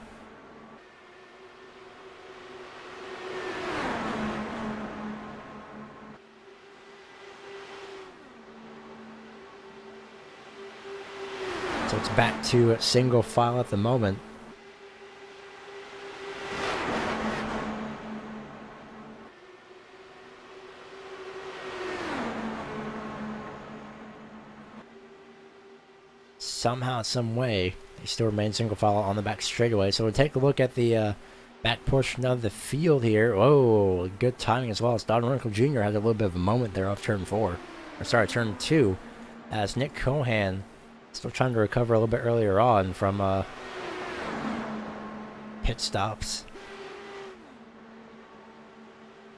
So it's back to single file at the moment. Somehow, some way, they still remain single file on the back straightaway. So we'll take a look at the back portion of the field here. Oh, good timing as well. As Don Runkle Jr. had a little bit of a moment there off turn 4. Or sorry, turn 2. As Nick Cohan still trying to recover a little bit earlier on from pit stops.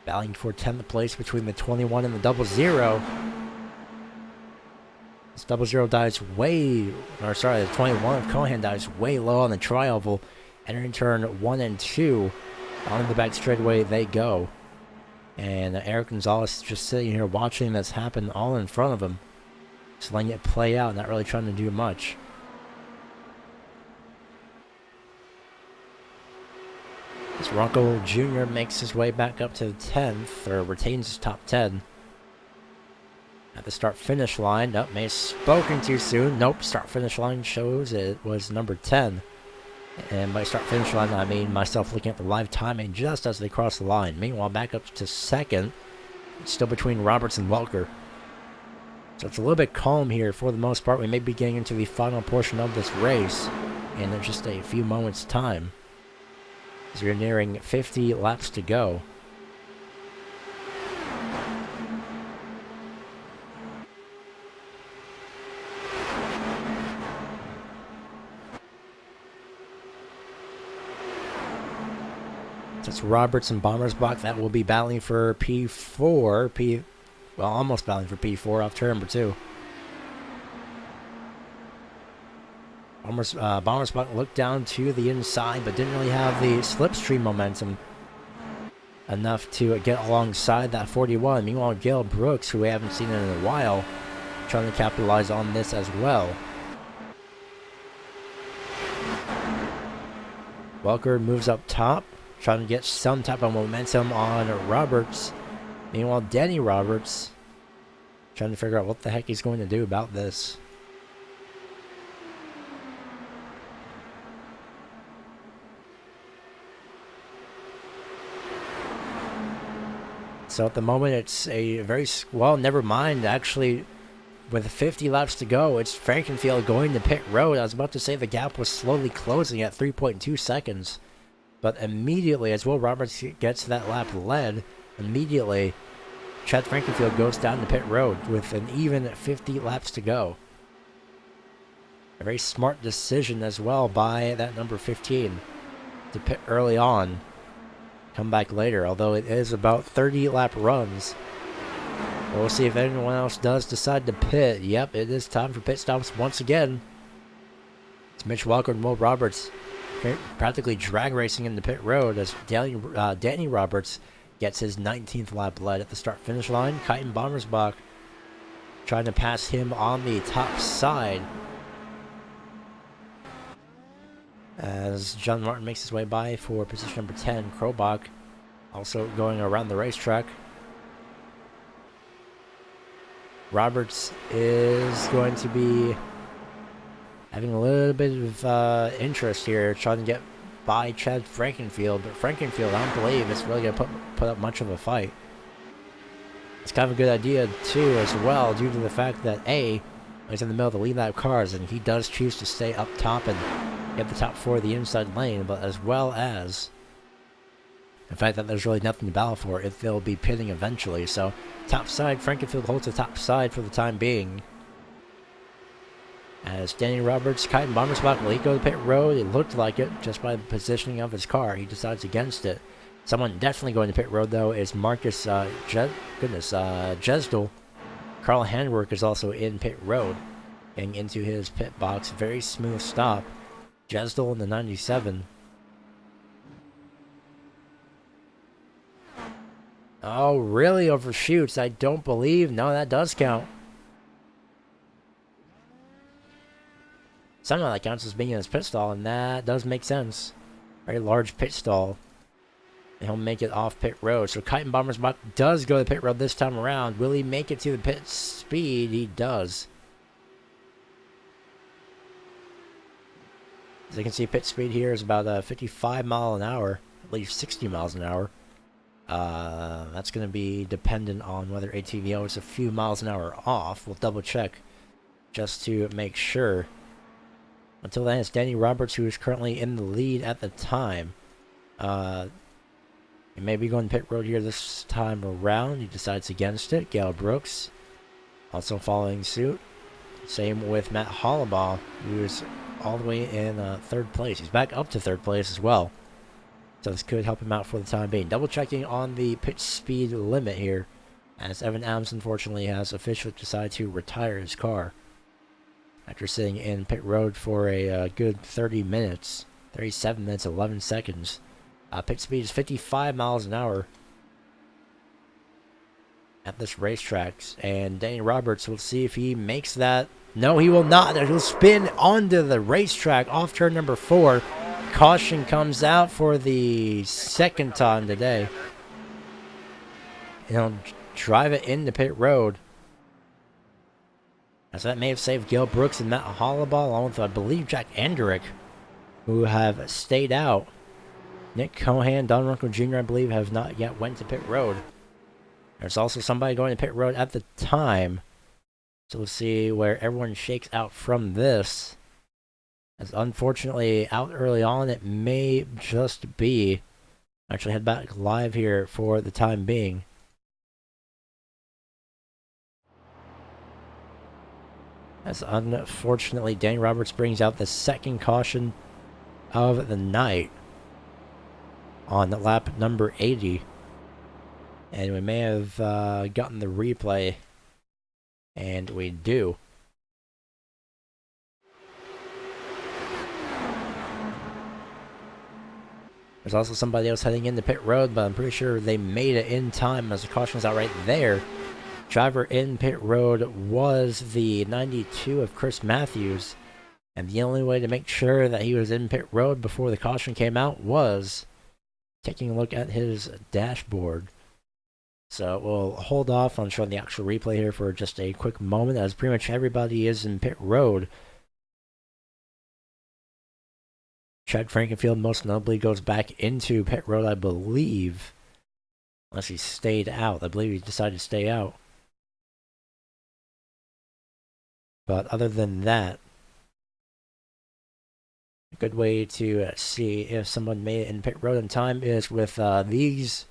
Battling for 10th place between the 21 and the 00. This 00 dives the 21 of Cohan dives way low on the tri-oval. Entering turn 1 and 2. On the back straightaway they go. And Eric Gonzalez just sitting here watching this happen all in front of him. Just letting it play out, not really trying to do much. As Runkle Jr. makes his way back up to 10th, or retains his top 10. At the start-finish line, nope, may have spoken too soon. Nope, start-finish line shows it was number 10. And by start-finish line, I mean myself looking at the live timing just as they cross the line. Meanwhile, back up to second, still between Roberts and Welker. So it's a little bit calm here for the most part. We may be getting into the final portion of this race in just a few moments' time, as we're nearing 50 laps to go. So it's Roberts and Bommersbach that will be battling for P4. Well, almost battling for P4 off turn number 2. Bommersbach looked down to the inside, but didn't really have the slipstream momentum enough to get alongside that 41. Meanwhile, Gale Brooks, who we haven't seen in a while, trying to capitalize on this as well. Welker moves up top, trying to get some type of momentum on Roberts. Meanwhile, Danny Roberts trying to figure out what the heck he's going to do about this. So at the moment, it's a very... Well, never mind. Actually, with 50 laps to go, it's Frankenfield going to pit road. I was about to say the gap was slowly closing at 3.2 seconds. But immediately, as Will Roberts gets that lap led, immediately Chad Frankenfield goes down to pit road with an even 50 laps to go. A very smart decision as well by that number 15 to pit early on, come back later, although it is about 30 lap runs. We'll see if anyone else does decide to pit. Yep, it is time for pit stops once again. It's Mitch Welker and Will Roberts practically drag racing into pit road as Danny Roberts gets his 19th lap led at the start-finish line. Kyton Bommersbach trying to pass him on the top side as John Martin makes his way by for position number 10. Krobach also going around the racetrack. Roberts is going to be having a little bit of interest here, trying to get by Chad Frankenfield, but Frankenfield, I don't believe it's really going to put up much of a fight. It's kind of a good idea, too, as well, due to the fact that, A, he's in the middle of the lead lap cars, and he does choose to stay up top and get the top 4 of the inside lane, but as well as the fact that there's really nothing to battle for if they'll be pitting eventually. So, top side, Frankenfield holds the top side for the time being. As Danny Roberts, Kite and Bombersbach will go to pit road. It looked like it just by the positioning of his car. He decides against it. Someone definitely going to pit road, though, is Marcus Jesdel. Carl Handwork is also in pit road, getting into his pit box. Very smooth stop. Jesdel in the 97. Oh, really overshoots? I don't believe. No, that does count. Somehow that counts as being in his pit stall, and that does make sense. Very large pit stall. And he'll make it off pit road. So Kite and Bombersbach does go to pit road this time around. Will he make it to the pit speed? He does. As you can see, pit speed here is about 55 miles an hour. At least 60 miles an hour. That's going to be dependent on whether ATVO is a few miles an hour off. We'll double check just to make sure. Until then, it's Danny Roberts who is currently in the lead at the time. He may be going pit road here this time around. He decides against it. Gale Brooks also following suit. Same with Matt Hollabaugh, who is all the way in 3rd place. He's back up to 3rd place as well. So this could help him out for the time being. Double checking on the pit speed limit here, as Evan Adams unfortunately has officially decided to retire his car after sitting in pit road for a good 30 minutes. 37 minutes, 11 seconds. Pit speed is 55 miles an hour at this racetrack. And Danny Roberts, will see if he makes that. No, he will not. He'll spin onto the racetrack off turn number 4. Caution comes out for the 2nd time today. And he'll drive it into pit road. As that may have saved Gale Brooks and Matt Hollabaugh, along with, I believe, Jack Anderick, who have stayed out. Nick Cohan, Don Runkle Jr., I believe, have not yet went to pit road. There's also somebody going to pit road at the time. So we'll see where everyone shakes out from this. As unfortunately, out early on, it may just be. Actually, head back live here for the time being. As unfortunately, Danny Roberts brings out the 2nd caution of the night on lap number 80. And we may have gotten the replay. And we do. There's also somebody else heading into pit road, but I'm pretty sure they made it in time as the caution was out right there. Driver in pit road was the 92 of Chris Matthews. And the only way to make sure that he was in pit road before the caution came out was taking a look at his dashboard. So we'll hold off on showing the actual replay here for just a quick moment, as pretty much everybody is in pit road. Chad Frankenfield most notably goes back into pit road, I believe. Unless he stayed out. I believe he decided to stay out. But other than that, a good way to see if someone made it in pit road in time is with these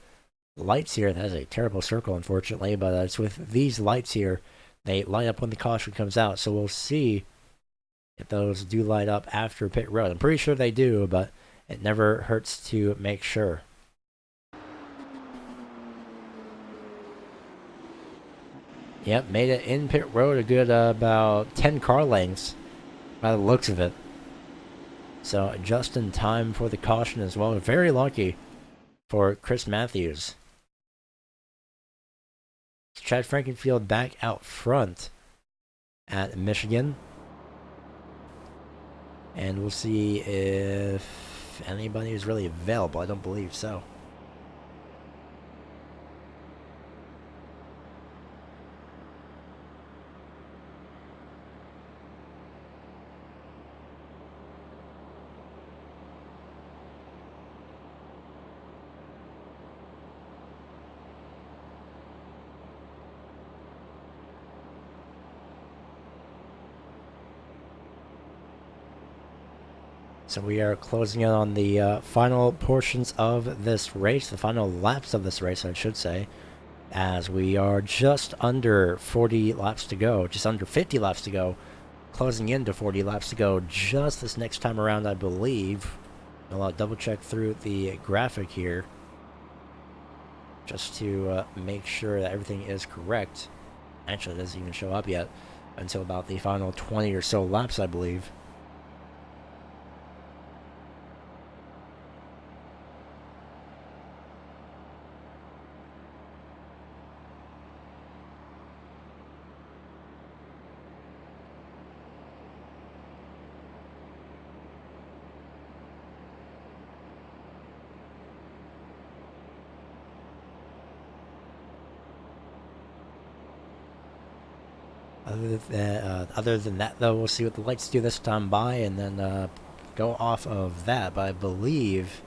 lights here. That is a terrible circle, unfortunately, but it's with these lights here. They light up when the caution comes out, so we'll see if those do light up after pit road. I'm pretty sure they do, but it never hurts to make sure. Yep, made it in pit road a good about 10 car lengths by the looks of it. So just in time for the caution as well. Very lucky for Chris Matthews. Chad Frankenfield back out front at Michigan. And we'll see if anybody is really available. I don't believe so. So we are closing in on the final portions of this race, the final laps of this race, I should say, as we are just under 40 laps to go, just under 50 laps to go, closing into 40 laps to go just this next time around, I believe. I'll double check through the graphic here, just to make sure that everything is correct. Actually, it doesn't even show up yet until about the final 20 or so laps, I believe. Other than that, though, we'll see what the lights do this time by, and then go off of that. But I believe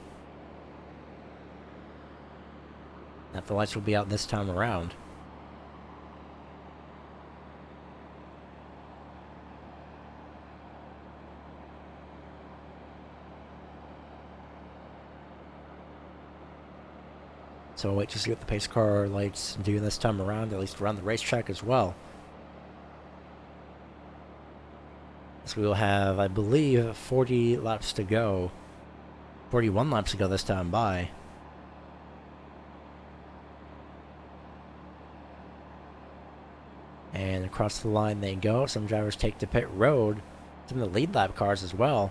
that the lights will be out this time around. So I'll wait to see what the pace car lights do this time around, at least around the racetrack as well. So we will have, I believe, 40 laps to go. 41 laps to go this time by. And across the line they go. Some drivers take to pit road. Some of the lead lap cars as well.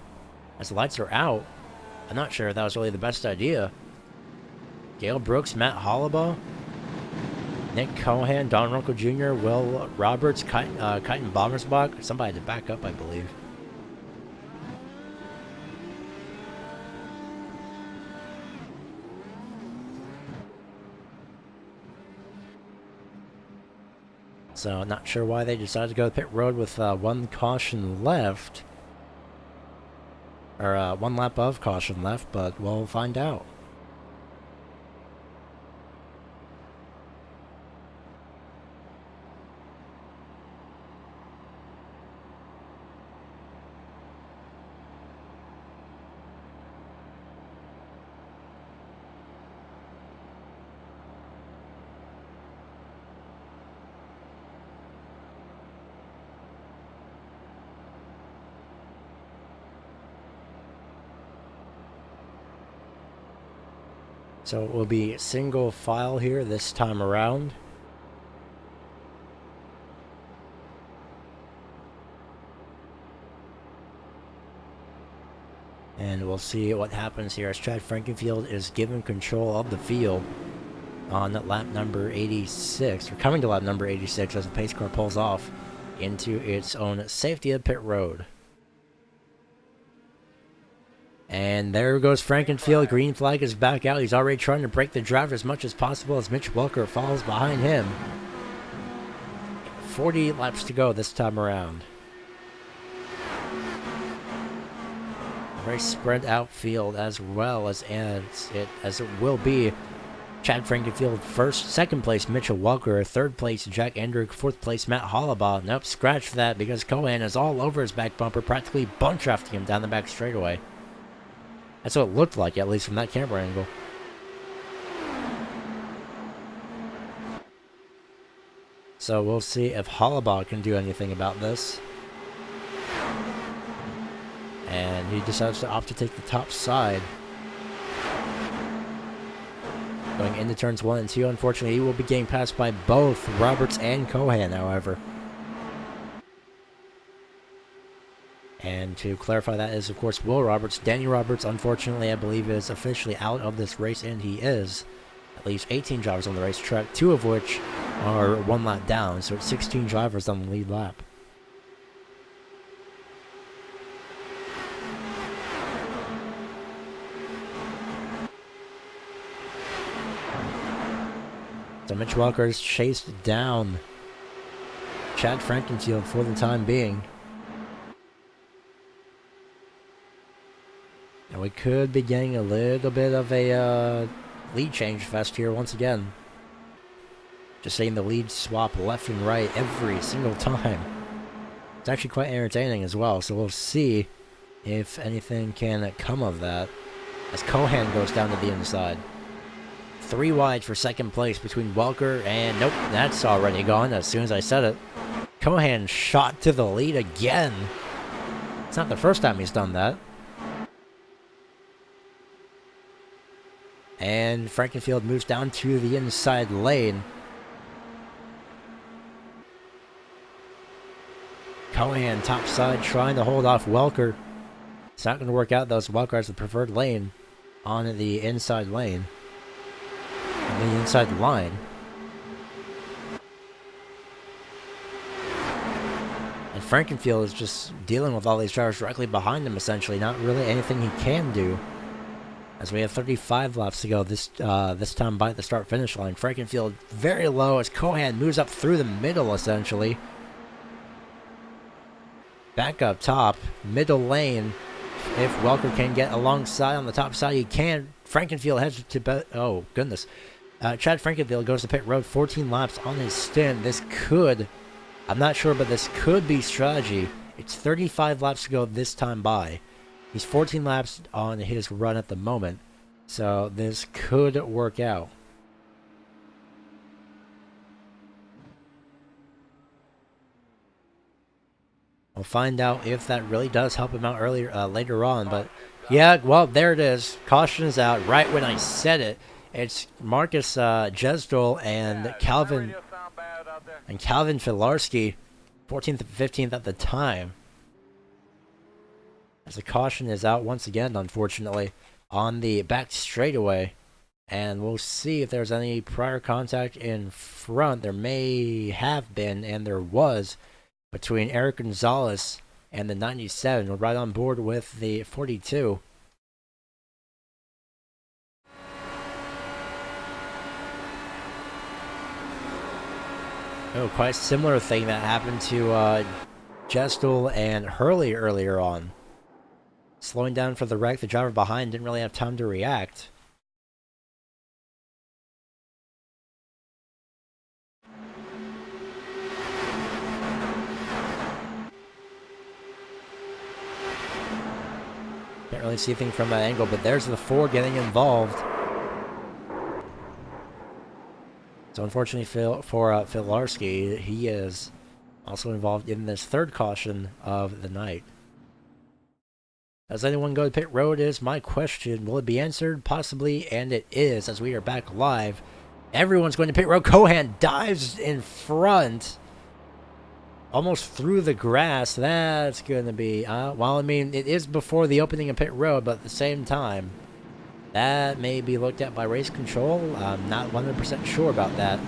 As the lights are out, I'm not sure if that was really the best idea. Gale Brooks, Matt Hollabaugh, Nick Cohan, Don Runkle Jr., Will Roberts, Kyton Bommersbach. Somebody to back up, I believe. So, not sure why they decided to go to pit road with one caution left. Or one lap of caution left, but we'll find out. So it will be single file here this time around. And we'll see what happens here as Chad Frankenfield is given control of the field on lap number 86, or coming to lap number 86 as the pace car pulls off into its own safety of pit road. And there goes Frankenfield. Green flag is back out. He's already trying to break the driver as much as possible as Mitch Welker follows behind him. 40 laps to go this time around. A very spread out field as well as it will be. Chad Frankenfield second place Mitchell Welker, third place Jack Andrew, fourth place Matt Hollabaugh. Nope, scratch that because Cohan is all over his back bumper, practically bunch drafting him down the back straightaway. That's what it looked like, at least from that camera angle. So we'll see if Hollabaugh can do anything about this. And he decides to opt to take the top side. Going into turns 1 and 2, unfortunately, he will be getting passed by both Roberts and Cohan, however. And to clarify, that is, of course, Will Roberts. Danny Roberts, unfortunately, I believe is officially out of this race, and he is. At least 18 drivers on the racetrack, 2 of which are 1 lap down, so it's 16 drivers on the lead lap. So Mitch Welker has chased down Chad Frankenfield for the time being. And we could be getting a little bit of a lead change fest here once again. Just seeing the lead swap left and right every single time. It's actually quite entertaining as well, so we'll see if anything can come of that, as Cohan goes down to the inside. 3 wide for second place between Welker and... Nope, that's already gone as soon as I said it. Cohan shot to the lead again. It's not the first time he's done that. And Frankenfield moves down to the inside lane. Cohan topside trying to hold off Welker. It's not going to work out though, as Welker has the preferred lane on the inside lane. On the inside line. And Frankenfield is just dealing with all these drivers directly behind him, essentially. Not really anything he can do. As we have 35 laps to go this time by the start-finish line. Frankenfield very low as Cohan moves up through the middle, essentially. Back up top, middle lane. If Welker can get alongside on the top side, he can. Frankenfield heads to... Oh, goodness. Chad Frankenfield goes to pit road, 14 laps on his stint. This could... I'm not sure, but this could be strategy. It's 35 laps to go this time by. He's 14 laps on his run at the moment, so this could work out. We'll find out if that really does help him out later on, but yeah, well, there it is. Caution is out right when I said it. It's Marcus Jesdol and Calvin Filarski, 14th and 15th at the time. As the caution is out once again, unfortunately, on the back straightaway. And we'll see if there's any prior contact in front. There may have been, and there was, between Eric Gonzalez and the 97. We're right on board with the 42. Oh, quite a similar thing that happened to Gestel and Hurley earlier on. Slowing down for the wreck, the driver behind didn't really have time to react. Can't really see anything from that angle, but there's the 4 getting involved. So unfortunately for Filarski, he is also involved in this 3rd caution of the night. Does anyone go to pit road is my question. Will it be answered? Possibly, and it is, as we are back live. Everyone's going to pit road. Cohan dives in front. Almost through the grass. That's going to be... well, I mean, it is before the opening of pit road, but at the same time, that may be looked at by race control. I'm not 100% sure about that,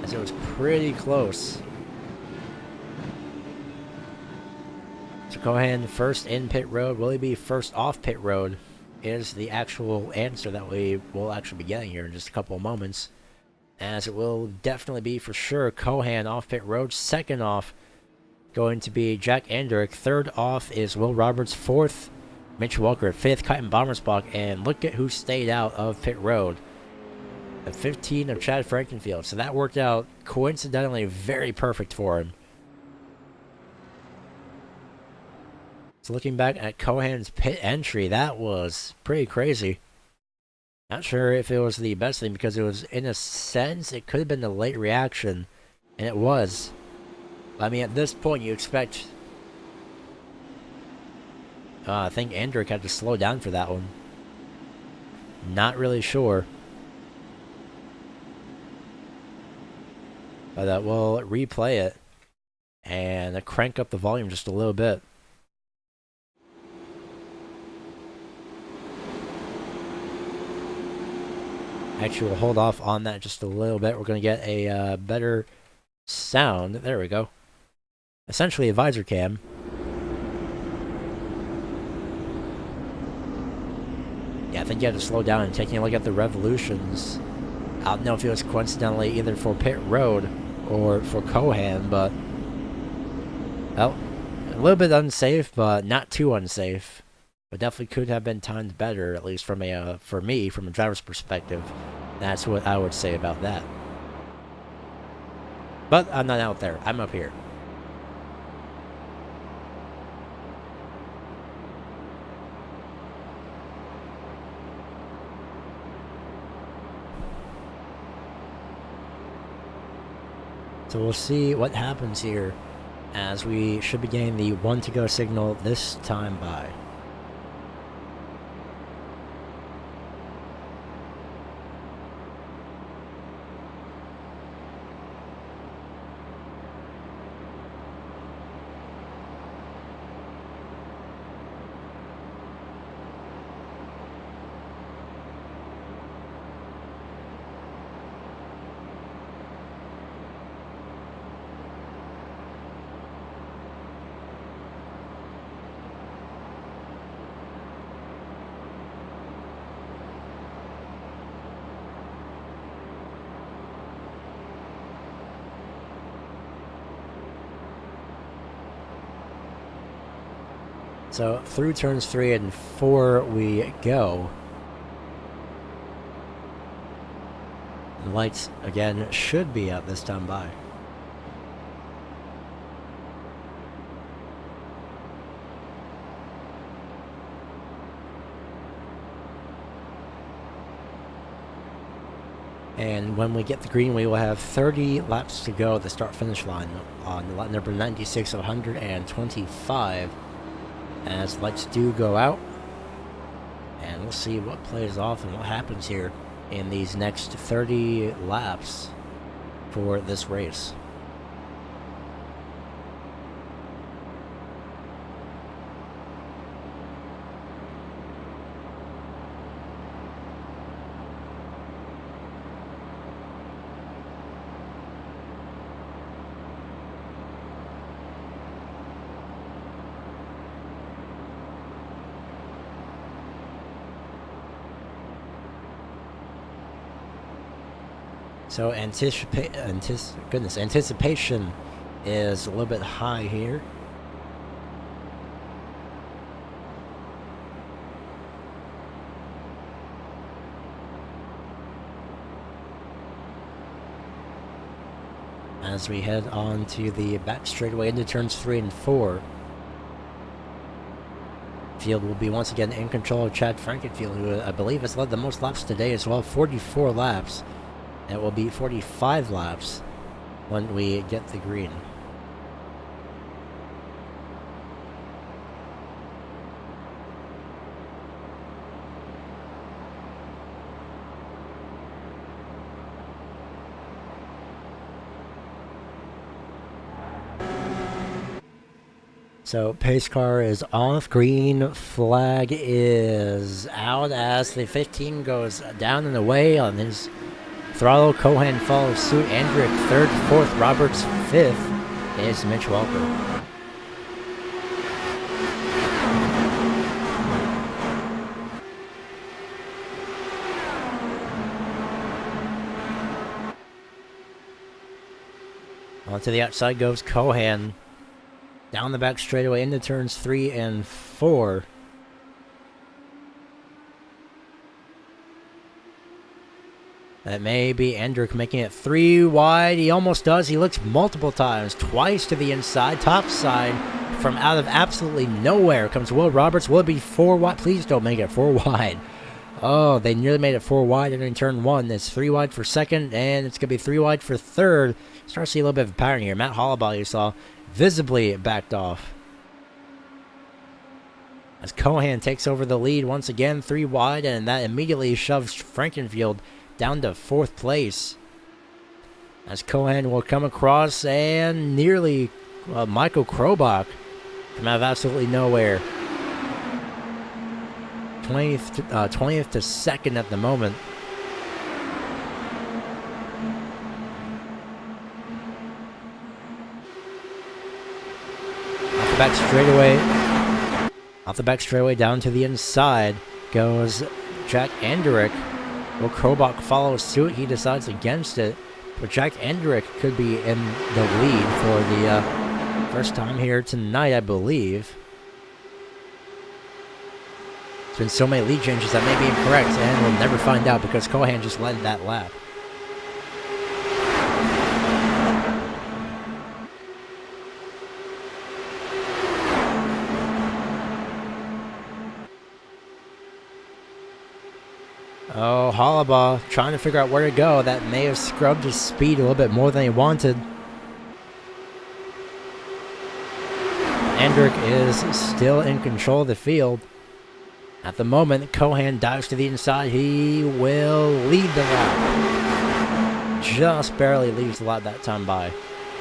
as it was pretty close. So Cohan first in pit road. Will he be first off pit road? Is the actual answer that we will actually be getting here in just a couple of moments. As it will definitely be for sure Cohan off pit road. Second off going to be Jack Andrick. Third off is Will Roberts. Fourth, Mitch Walker. Fifth, Kyton Bommersbach. And look at who stayed out of pit road. The 15 of Chad Frankenfield. So that worked out coincidentally very perfect for him. So looking back at Cohan's pit entry, that was pretty crazy. Not sure if it was the best thing, because it was, in a sense, it could have been a late reaction. And it was. I mean, at this point, you expect... I think Andrick had to slow down for that one. Not really sure. But we'll replay it. And crank up the volume just a little bit. Actually, we'll hold off on that just a little bit. We're going to get a better sound. There we go. Essentially a visor cam. Yeah, I think you have to slow down and taking a look at the revolutions. I don't know if it was coincidentally either for pit road or for Cohan, but... well, a little bit unsafe, but not too unsafe. But definitely could have been timed better, at least from a for me, from a driver's perspective. That's what I would say about that. But I'm not out there. I'm up here. So we'll see what happens here, as we should be getting the 1 to go signal this time by. So through turns 3 and 4 we go. The lights again should be out this time by. And when we get the green, we will have 30 laps to go at the start-finish line on lap number 96 of 125. As lights do go out, and we'll see what plays off and what happens here in these next 30 laps for this race. So anticipation is a little bit high here. As we head on to the back straightaway into turns 3 and 4. Field will be once again in control of Chad Frankenfield, who I believe has led the most laps today as well, 44 laps. It will be 45 laps when we get the green. So pace car is off, green flag is out as the 15 goes down and away on his throttle. Cohan follows suit. Andrick 3rd, 4th. Roberts 5th is Mitch Welker. Onto the outside goes Cohan. Down the back straightaway into turns 3 and 4. That may be Andrick making it 3 wide. He almost does. He looks multiple times. Twice to the inside. Top side from out of absolutely nowhere comes Will Roberts. Will it be 4 wide? Please don't make it 4 wide. Oh, they nearly made it 4 wide entering turn 1. It's 3 wide for 2nd, and it's going to be 3 wide for 3rd. Start to see a little bit of a pattern here. Matt Hollabaugh, you saw, visibly backed off. As Cohan takes over the lead once again, 3 wide, and that immediately shoves Frankenfield down to 4th place. As Cohan will come across and nearly Michael Krobach from out of absolutely nowhere. 20th to 2nd at the moment. Off the back straightaway down to the inside goes Jack Andrick. Will Krobach follow suit? He decides against it, but Jack Andrick could be in the lead for the first time here tonight, I believe. There's been so many lead changes that may be incorrect, and we'll never find out because Cohan just led that lap. Oh, Hollabaugh trying to figure out where to go. That may have scrubbed his speed a little bit more than he wanted. Andrick is still in control of the field. At the moment, Cohan dives to the inside. He will lead the lap. Just barely leaves the lap that time by.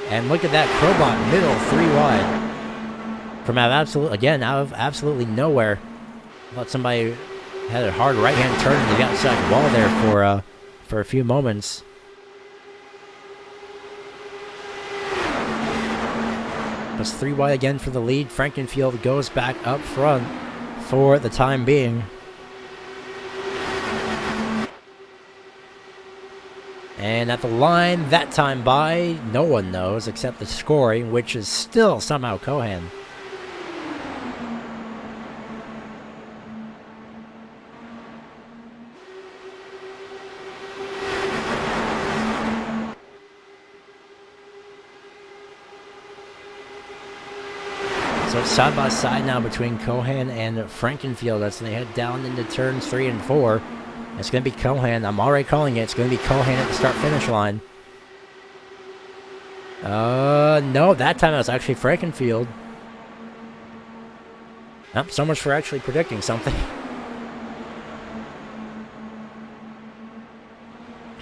And look at that, Crowbot middle, 3 wide. From out of absolutely nowhere. I thought somebody had a hard right-hand turn to the outside wall there for a few moments. It's 3 wide again for the lead. Frankenfield goes back up front for the time being. And at the line, that time by, no one knows except the scoring, which is still somehow Cohan. So it's side by side now between Cohan and Frankenfield as they head down into turns 3 and 4. It's going to be Cohan. I'm already calling it. It's going to be Cohan at the start-finish line. No, that time it was actually Frankenfield. Oh, so much for actually predicting something.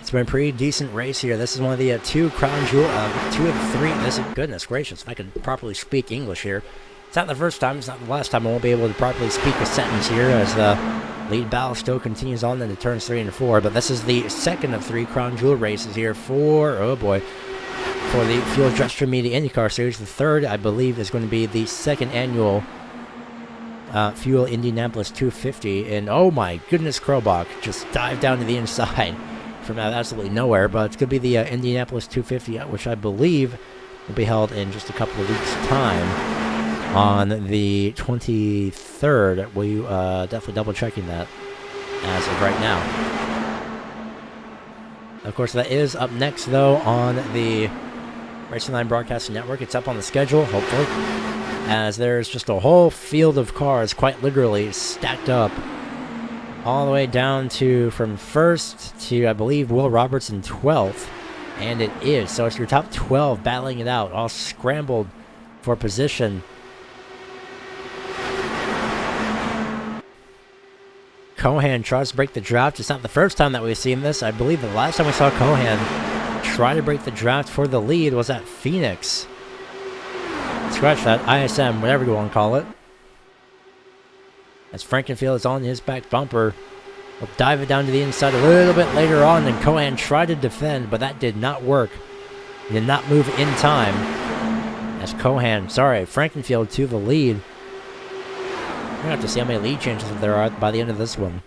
It's been a pretty decent race here. This is one of the 2 crown jewel, 2 of 3. This is, goodness gracious, if I could properly speak English here. It's not the first time, it's not the last time I won't be able to properly speak a sentence here as the lead battle still continues on into turns 3 and 4. But this is the 2nd of 3 crown jewel races here for, oh boy, for the Fuel Jetstream Media IndyCar Series. The 3rd, I believe, is going to be the 2nd annual Fuel Indianapolis 250. And oh my goodness, Crowbach just dived down to the inside from absolutely nowhere. But it's going to be the Indianapolis 250, which I believe will be held in just a couple of weeks' time on the 23rd. We definitely double checking that as of right now. Of course, that is up next though on the Racing Line Broadcasting Network. It's up on the schedule, hopefully, as there's just a whole field of cars, quite literally stacked up all the way down to from 1st to, I believe, Will Roberts in 12th, and it is. So it's your top 12 battling it out, all scrambled for position. Cohan tries to break the draft. It's not the first time that we've seen this. I believe the last time we saw Cohan try to break the draft for the lead was at Phoenix. Scratch that, ISM, whatever you want to call it. As Frankenfield is on his back bumper, he'll dive it down to the inside a little bit later on, and Cohan tried to defend, but that did not work. He did not move in time. As Frankenfield to the lead. We're going to have to see how many lead changes there are by the end of this one.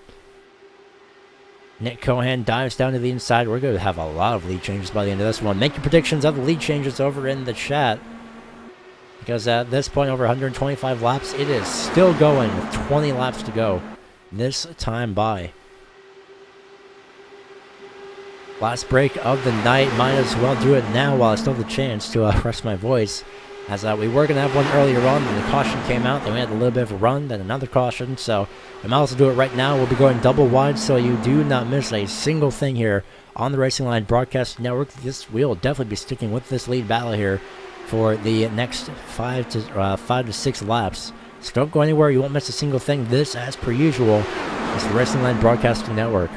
Nick Cohan dives down to the inside. We're going to have a lot of lead changes by the end of this one. Make your predictions of the lead changes over in the chat. Because at this point, over 125 laps, it is still going with 20 laps to go this time by. Last break of the night. Might as well do it now while I still have the chance to rest my voice. As we were going to have one earlier on, then the caution came out, then we had a little bit of a run, then another caution, so we might as well do it right now. We'll be going double wide, so you do not miss a single thing here on the Racing Line Broadcast Network. We will definitely be sticking with this lead battle here for the next 5 to 6 laps. So don't go anywhere, you won't miss a single thing. This, as per usual, is the Racing Line Broadcasting Network.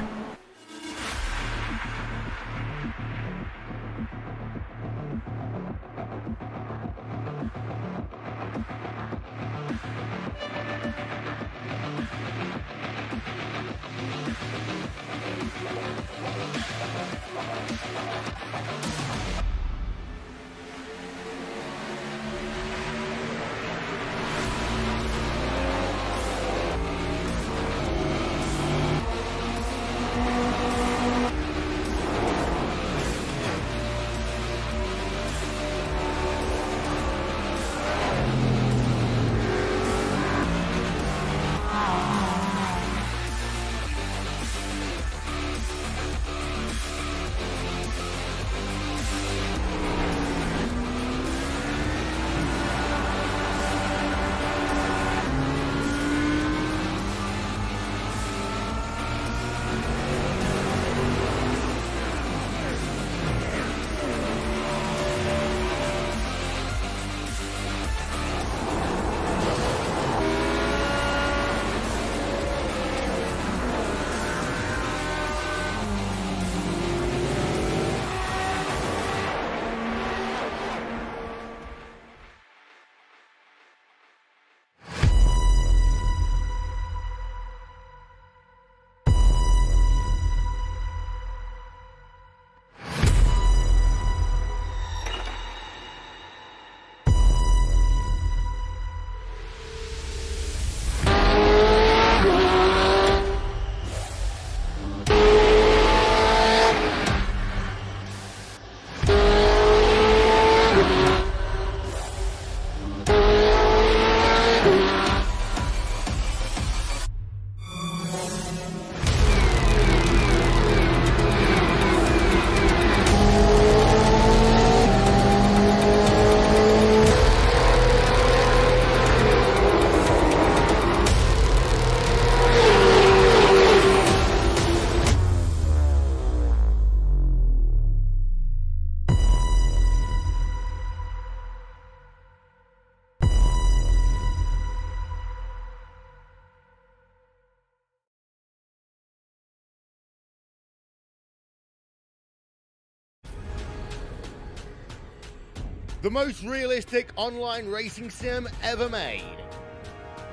The most realistic online racing sim ever made.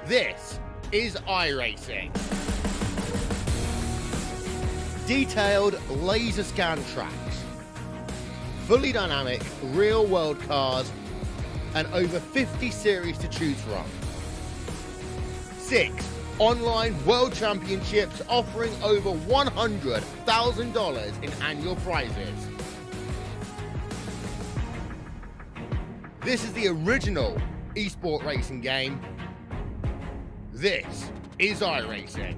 This is iRacing. Detailed laser scan tracks, fully dynamic real world cars, and over 50 series to choose from. 6 online world championships offering over $100,000 in annual prizes. This is the original esport racing game. This is iRacing.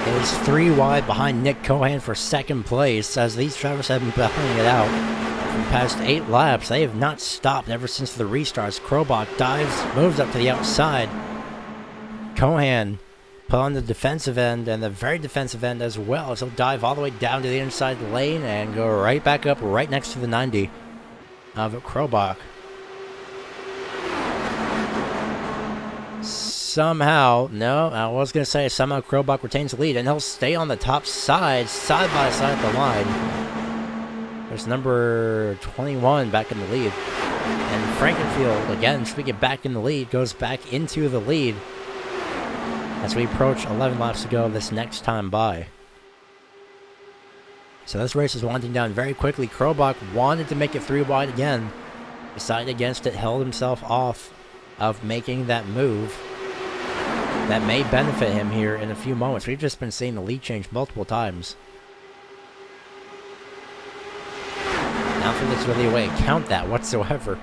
Is 3 wide behind Nick Cohan for second place, as these drivers have been battling it out for the past 8 laps. They have not stopped ever since the restarts. Krobach dives, moves up to the outside. Cohan put on the defensive end, and the very defensive end as well, as he'll dive all the way down to the inside lane and go right back up right next to the 90 of Krobach. Somehow, no, I was going to say somehow Krobach retains the lead, and he'll stay on the top side by side of the line. There's number 21 back in the lead. And Frankenfield, again, speaking back in the lead, goes back into the lead as we approach 11 laps to go this next time by. So this race is winding down very quickly. Krobach wanted to make it 3 wide again, decided against it, held himself off of making that move. That may benefit him here in a few moments. We've just been seeing the lead change multiple times. I don't think there's really a way to count that whatsoever.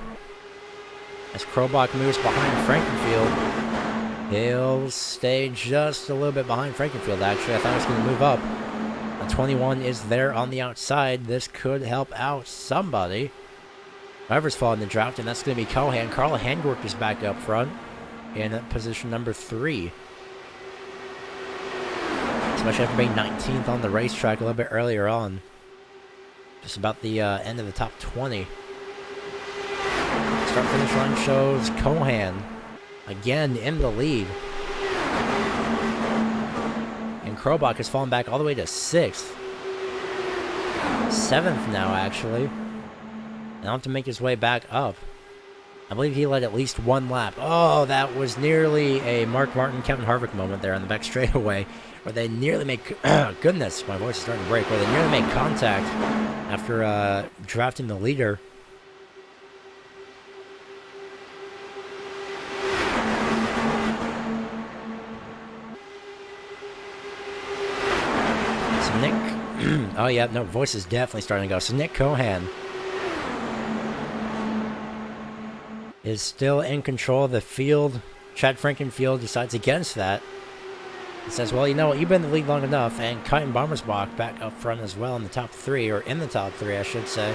As Krobach moves behind Frankenfield, he'll stay just a little bit behind Frankenfield, actually. I thought he was going to move up. The 21 is there on the outside. This could help out somebody. Whoever's following the draft, and that's going to be Cohan. Carl Handwerk is back up front in position number 3. Especially after being 19th on the racetrack a little bit earlier on. Just about the end of the top 20. Start-finish line shows Cohan again in the lead. And Krobach has fallen back all the way to 6th. 7th now, actually. And he'll have to make his way back up. I believe he led at least 1 lap. Oh, that was nearly a Mark Martin, Kevin Harvick moment there on the back straightaway, where they nearly make, goodness, my voice is starting to break, where they nearly make contact after drafting the leader. So Nick, oh yeah, no, voice is definitely starting to go. So Nick Cohan is still in control of the field. Chad Frankenfield decides against that. He says, well, you know what, you've been in the lead long enough, and Kiten Bommersbach back up front as well in the top 3, or in the top 3, I should say.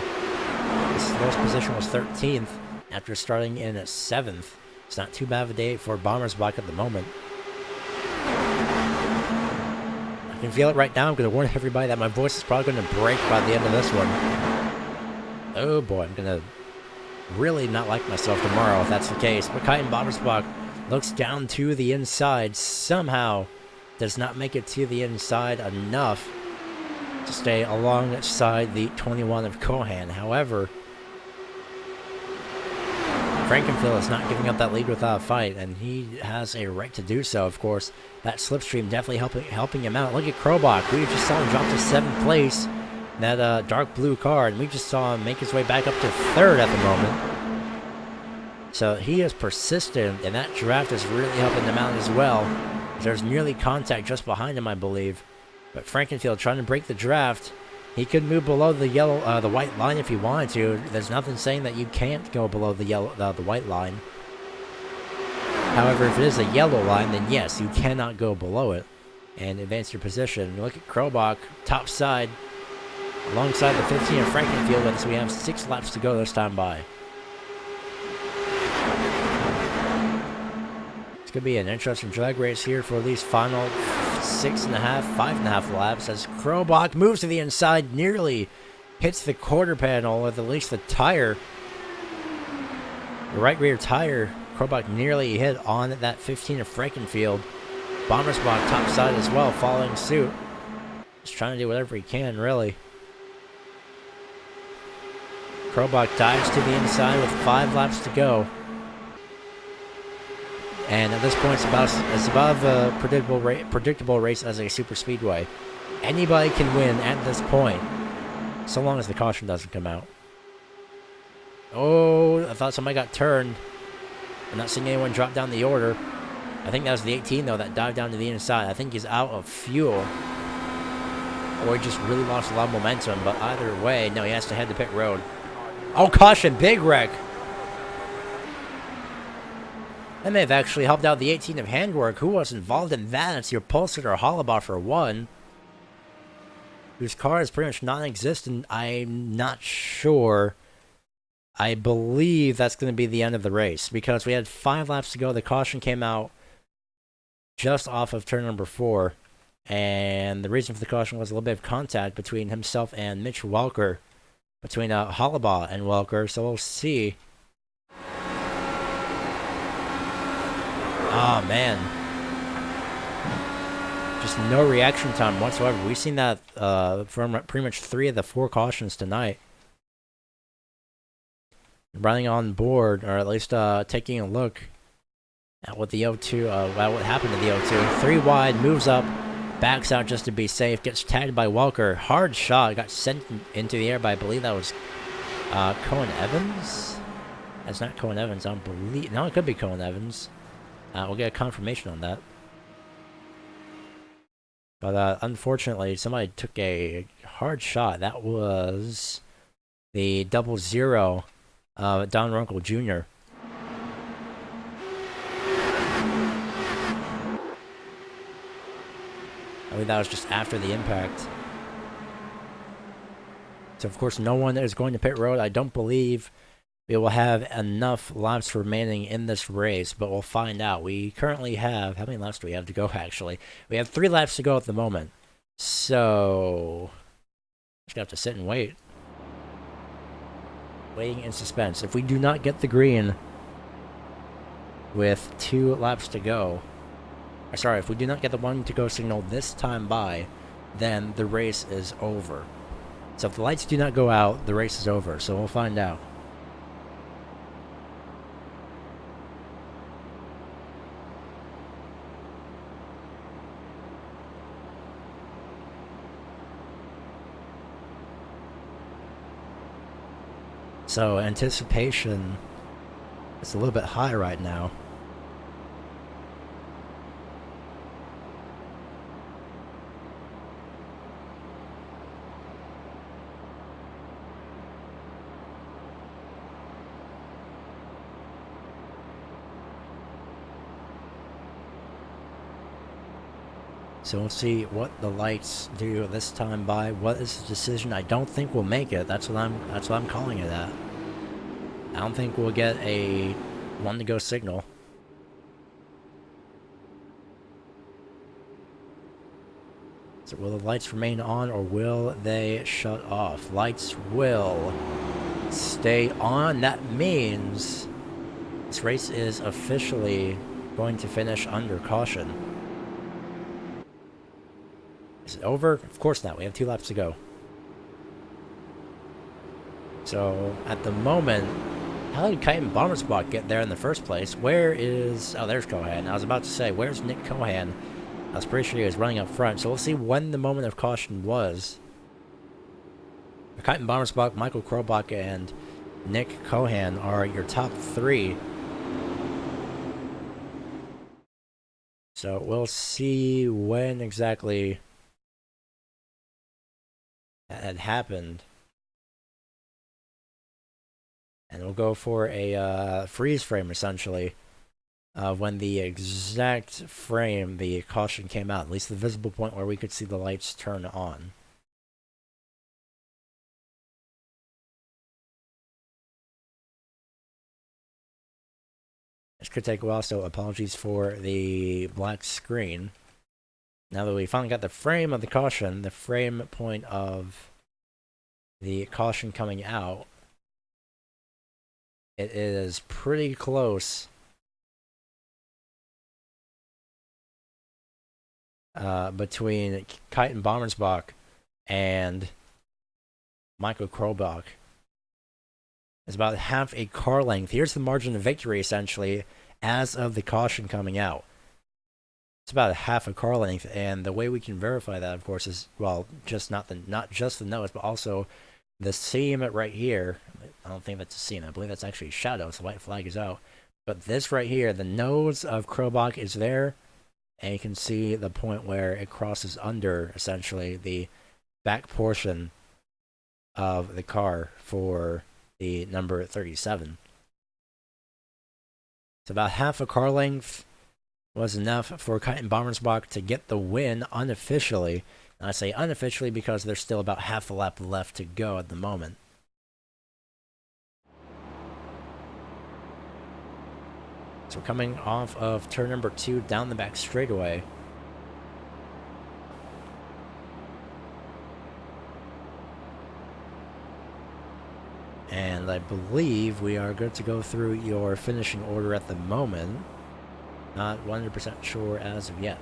His lowest position was 13th after starting in at 7th. It's not too bad of a day for Bommersbach at the moment. I can feel it right now. I'm going to warn everybody that my voice is probably going to break by the end of this one. Oh boy, I'm going to really not like myself tomorrow if that's the case. But Kiten Bommersbach looks down to the inside, somehow does not make it to the inside enough to stay alongside the 21 of Cohan. However, Frankenfield is not giving up that lead without a fight, and he has a right to do so, of course. That slipstream definitely helping him out. Look at Krobach. We just saw him drop to 7th place in that dark blue car, and we just saw him make his way back up to 3rd at the moment. So he is persistent, and that draft is really helping him out as well. There's nearly contact just behind him, I believe. But Frankenfield trying to break the draft. He could move below the the white line if he wanted to. There's nothing saying that you can't go below the white line. However, if it is a yellow line, then yes, you cannot go below it and advance your position. Look at Krobach, top side, alongside the 15 of Frankenfield, as we have 6 laps to go this time by. It's going to be an interesting drag race here for these final 5.5 laps, as Krobach moves to the inside, nearly hits the quarter panel with at least the tire. The right rear tire, Krobach nearly hit on that 15 of Frankenfield. Bomber's Bot topside as well, following suit. Just trying to do whatever he can, really. Krobach dives to the inside with 5 laps to go. And at this point, it's about a predictable race as a super speedway. Anybody can win at this point, so long as the caution doesn't come out. Oh, I thought somebody got turned. I'm not seeing anyone drop down the order. I think that was the 18, though, that dived down to the inside. I think he's out of fuel. Or he just really lost a lot of momentum. But either way, no, he has to head to pit road. Oh, caution, big wreck. That may have actually helped out the 18 of Handwork. Who was involved in that? It's your Pulsar or Hollabaugh for one, whose car is pretty much non-existent. I'm not sure. I believe that's going to be the end of the race, because we had 5 laps to go. The caution came out just off of turn number 4, and the reason for the caution was a little bit of contact between himself and Mitch Welker, between Hollabaugh and Welker, so we'll see. Oh, man. Just no reaction time whatsoever. We've seen that from pretty much 3 of the 4 cautions tonight. Running on board, or at least taking a look at what the O2, what happened to the O2. 3 wide, moves up, backs out just to be safe, gets tagged by Welker. Hard shot, got sent into the air by, I believe that was Cohen Evans? That's not Cohen Evans, I don't believe. No, it could be Cohen Evans. We'll get a confirmation on that. But unfortunately, somebody took a hard shot. That was the 00 Don Runkle Jr. I believe that was just after the impact. So of course no one is going to pit road. I don't believe we will have enough laps remaining in this race, but we'll find out. We currently have, how many laps do we have to go actually? We have 3 laps to go at the moment. So just gonna have to sit and wait. Waiting in suspense. If we do not get the green with 2 laps to go, or sorry, if we do not get the 1 to go signal this time by, then the race is over. So if the lights do not go out, the race is over. So we'll find out. So anticipation is a little bit high right now. So we'll see what the lights do this time by. What is the decision? I don't think we'll make it. That's what I'm calling it at. I don't think we'll get a 1 to go signal. So will the lights remain on, or will they shut off? Lights will stay on. That means this race is officially going to finish under caution. Is it over? Of course not. We have 2 laps to go. So, at the moment, how did Kite and Bomber Spot get there in the first place? Where is... Oh, there's Cohan. I was about to say, where's Nick Cohan? I was pretty sure he was running up front. So we'll see when the moment of caution was. Kite and Bomber Spot, Michael Krobach, and Nick Cohan are your top 3. So we'll see when exactly that had happened. And we'll go for a freeze frame, essentially, of when the exact frame the caution came out. At least the visible point where we could see the lights turn on. This could take a while, so apologies for the black screen. Now that we finally got the frame of the caution, the frame point of the caution coming out, it is pretty close between Keiten Bommersbach and Michael Krobach. It's about half a car length. Here's the margin of victory, essentially, as of the caution coming out. It's about half a car length, and the way we can verify that, of course, is, well, not just the nose, but also the seam right here. I don't think that's a seam. I believe that's actually a shadow, so the white flag is out. But this right here, the nose of Krobach is there, and you can see the point where it crosses under, essentially, the back portion of the car for the number 37. It's about half a car length was enough for Keiten Bommersbach to get the win unofficially. And I say unofficially because there's still about half a lap left to go at the moment. So we're coming off of turn number 2 down the back straightaway. And I believe we are good to go through your finishing order at the moment. Not 100% sure as of yet.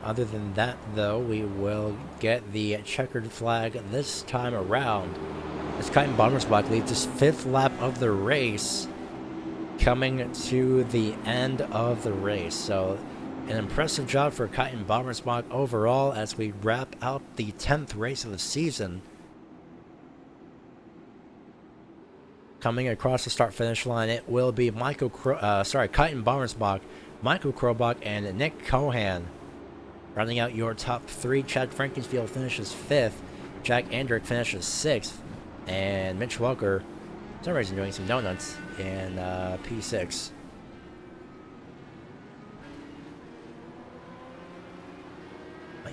Other than that, though, we will get the checkered flag this time around, as Keiten Bommersbach leads his 5th lap of the race, coming to the end of the race. So, an impressive job for Keiten Bommersbach overall as we wrap out the 10th race of the season. Coming across the start-finish line, it will be Keiten Bommersbach, Michael Krobach, and Nick Cohan. Rounding out your top 3, Chad Frankensfield finishes 5th, Jack Andrick finishes 6th, and Mitch Welker, for some reason, doing some donuts in P6.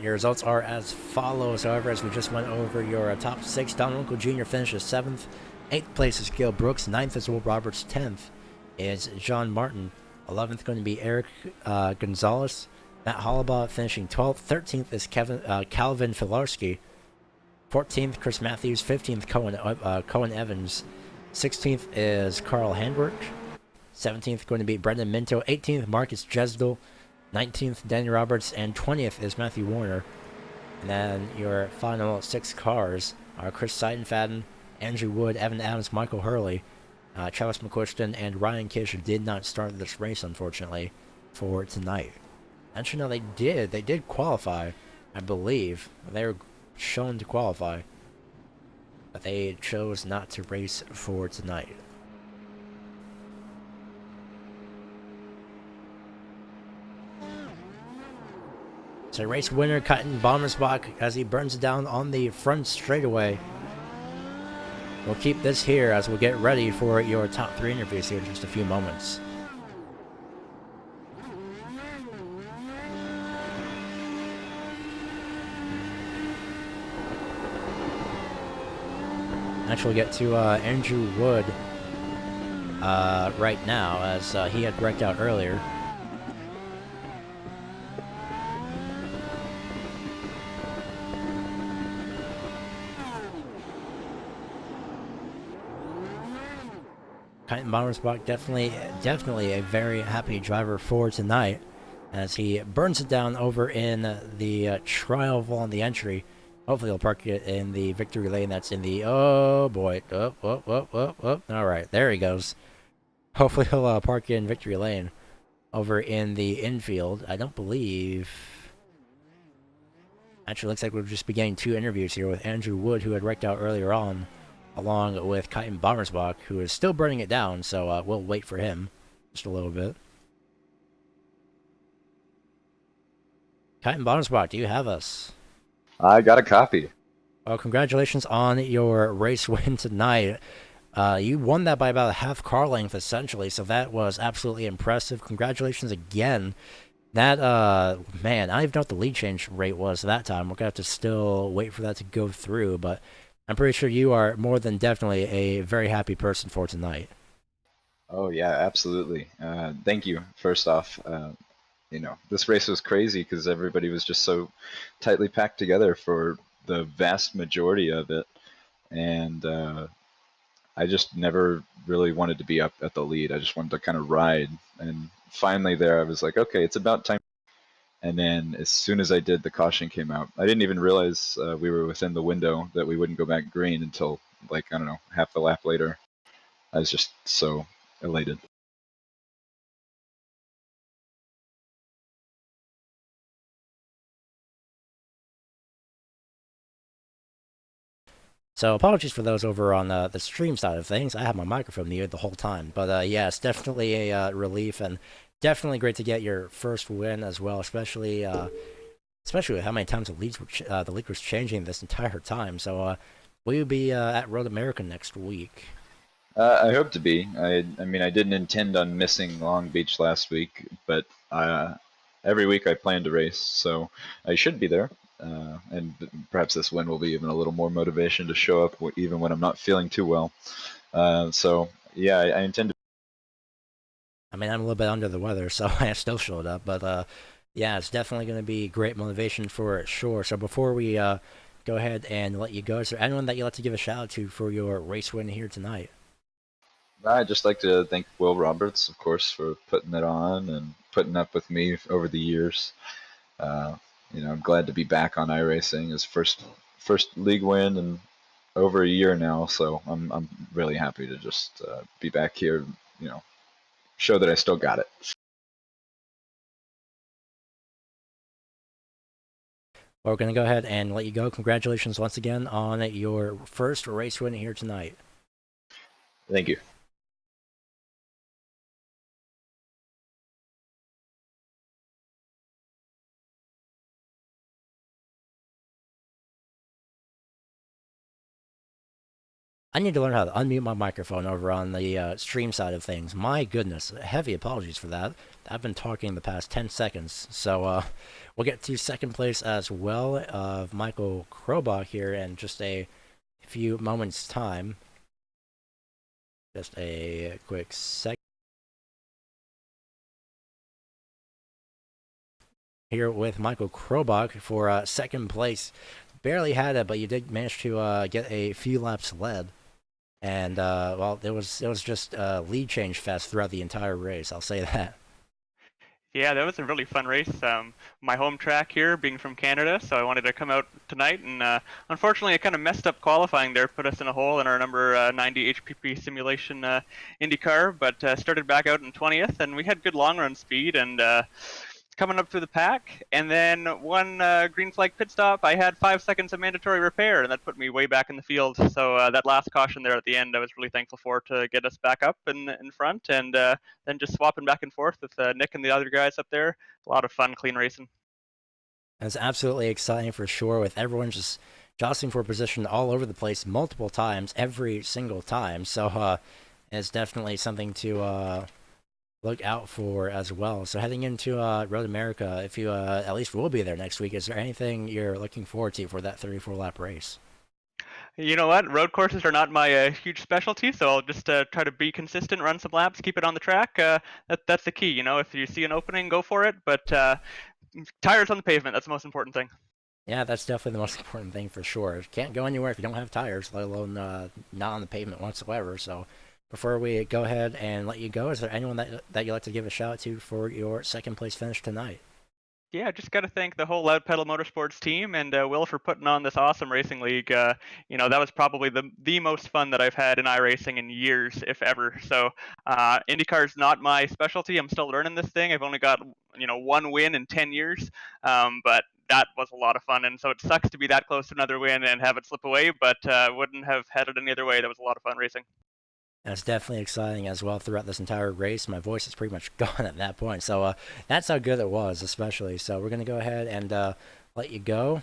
Your results are as follows, however, as we just went over your top 6. Don Winkle Jr. finishes 7th. 8th place is Gil Brooks. 9th is Will Roberts. 10th is John Martin. 11th going to be Eric Gonzalez. Matt Hollabaugh finishing 12th. 13th is Calvin Filarski. 14th, Chris Matthews. 15th, Cohen Evans. 16th is Carl Handwerk. 17th going to be Brendan Minto. 18th, Marcus Jesdal. 19th, Danny Roberts. And 20th is Matthew Warner. And then your final 6 cars are Chris Seidenfaden, Andrew Wood, Evan Adams, Michael Hurley, Travis McQuiston, and Ryan Kish did not start this race, unfortunately, for tonight. Actually, no, they did. They did qualify, I believe. They were shown to qualify. But they chose not to race for tonight. So race winner, Keiten Bommersbach, as he burns it down on the front straightaway. We'll keep this here as we'll get ready for your top 3 interviews here in just a few moments. Actually, we'll get to Andrew Wood right now, as he had wrecked out earlier. Keiten Bommersbach definitely a very happy driver for tonight, as he burns it down over in the trial on the entry. Hopefully he'll park it in the victory lane that's in the... Oh, boy. All right, there he goes. Hopefully he'll park it in victory lane over in the infield. I don't believe... Actually, looks like we'll just be getting 2 interviews here with Andrew Wood, who had wrecked out earlier on, along with Keiten Bommersbach, who is still burning it down, so we'll wait for him just a little bit. Keiten Bommersbach, do you have us? I got a copy. Well, congratulations on your race win tonight. You won that by about a half car length, essentially, so that was absolutely impressive. Congratulations again. That, man, I don't even know what the lead change rate was that time. We're going to have to still wait for that to go through, but I'm pretty sure you are more than definitely a very happy person for tonight. Oh yeah, absolutely. Thank you. First off, this race was crazy because everybody was just so tightly packed together for the vast majority of it, and I just never really wanted to be up at the lead. I just wanted to kind of ride, and finally there, I was like, okay, it's about time. And then as soon as I did, the caution came out. I didn't even realize we were within the window that we wouldn't go back green until like I don't know half the lap later. I was just so elated. So apologies for those over on the stream side of things. I have my microphone muted the whole time, but yeah, it's definitely a relief and definitely great to get your first win as well, especially with how many times the league was changing this entire time. So will you be at Road America next week? I hope to be. I mean, I didn't intend on missing Long Beach last week, but every week I plan to race, so I should be there. And perhaps this win will be even a little more motivation to show up even when I'm not feeling too well. So yeah, I intend to. I mean, I'm a little bit under the weather, so I still showed up. But yeah, it's definitely going to be great motivation for sure. So before we go ahead and let you go, is there anyone that you'd like to give a shout out to for your race win here tonight? I'd just like to thank Will Roberts, of course, for putting it on and putting up with me over the years. Uh, I'm glad to be back on iRacing. His first league win in over a year now, so I'm really happy to just be back here. Show that I still got it. Well, we're going to go ahead and let you go. Congratulations once again on your first race win here tonight. Thank you. I need to learn how to unmute my microphone over on the stream side of things. My goodness, heavy apologies for that. I've been talking the past 10 seconds. So we'll get to second place as well of Michael Krobach here in just a few moments' time. Just a quick sec. Here with Michael Krobach for second place. Barely had it, but you did manage to get a few laps led. And well, it was just lead change fest throughout the entire race. I'll say that. Yeah, that was a really fun race. My home track here, being from Canada, so I wanted to come out tonight, and unfortunately, I kind of messed up qualifying there, put us in a hole in our number 90 HPP simulation IndyCar, but started back out in 20th, and we had good long run speed, and coming up through the pack, and then one green flag pit stop, I had 5 seconds of mandatory repair, and that put me way back in the field. So that last caution there at the end, I was really thankful for to get us back up in front, and then just swapping back and forth with Nick and the other guys up there. A lot of fun, clean racing. It's absolutely exciting for sure, with everyone just jostling for position all over the place multiple times, every single time. So it's definitely something to look out for as well. So heading into Road America, if you at least will be there next week, is there anything you're looking forward to for that 34-lap race? You know what? Road courses are not my huge specialty, so I'll just try to be consistent, run some laps, keep it on the track. That's the key. If you see an opening, go for it. But tires on the pavement, that's the most important thing. Yeah, that's definitely the most important thing for sure. Can't go anywhere if you don't have tires, let alone not on the pavement whatsoever. So before we go ahead and let you go, is there anyone that you'd like to give a shout out to for your second place finish tonight? Yeah, just got to thank the whole Loud Pedal Motorsports team and Will for putting on this awesome racing league. That was probably the most fun that I've had in iRacing in years, if ever. So IndyCar is not my specialty. I'm still learning this thing. I've only got one win in 10 years, but that was a lot of fun. And so it sucks to be that close to another win and have it slip away, but wouldn't have had it any other way. That was a lot of fun racing. That's definitely exciting as well throughout this entire race. My voice is pretty much gone at that point. So that's how good it was, especially. So we're going to go ahead and let you go.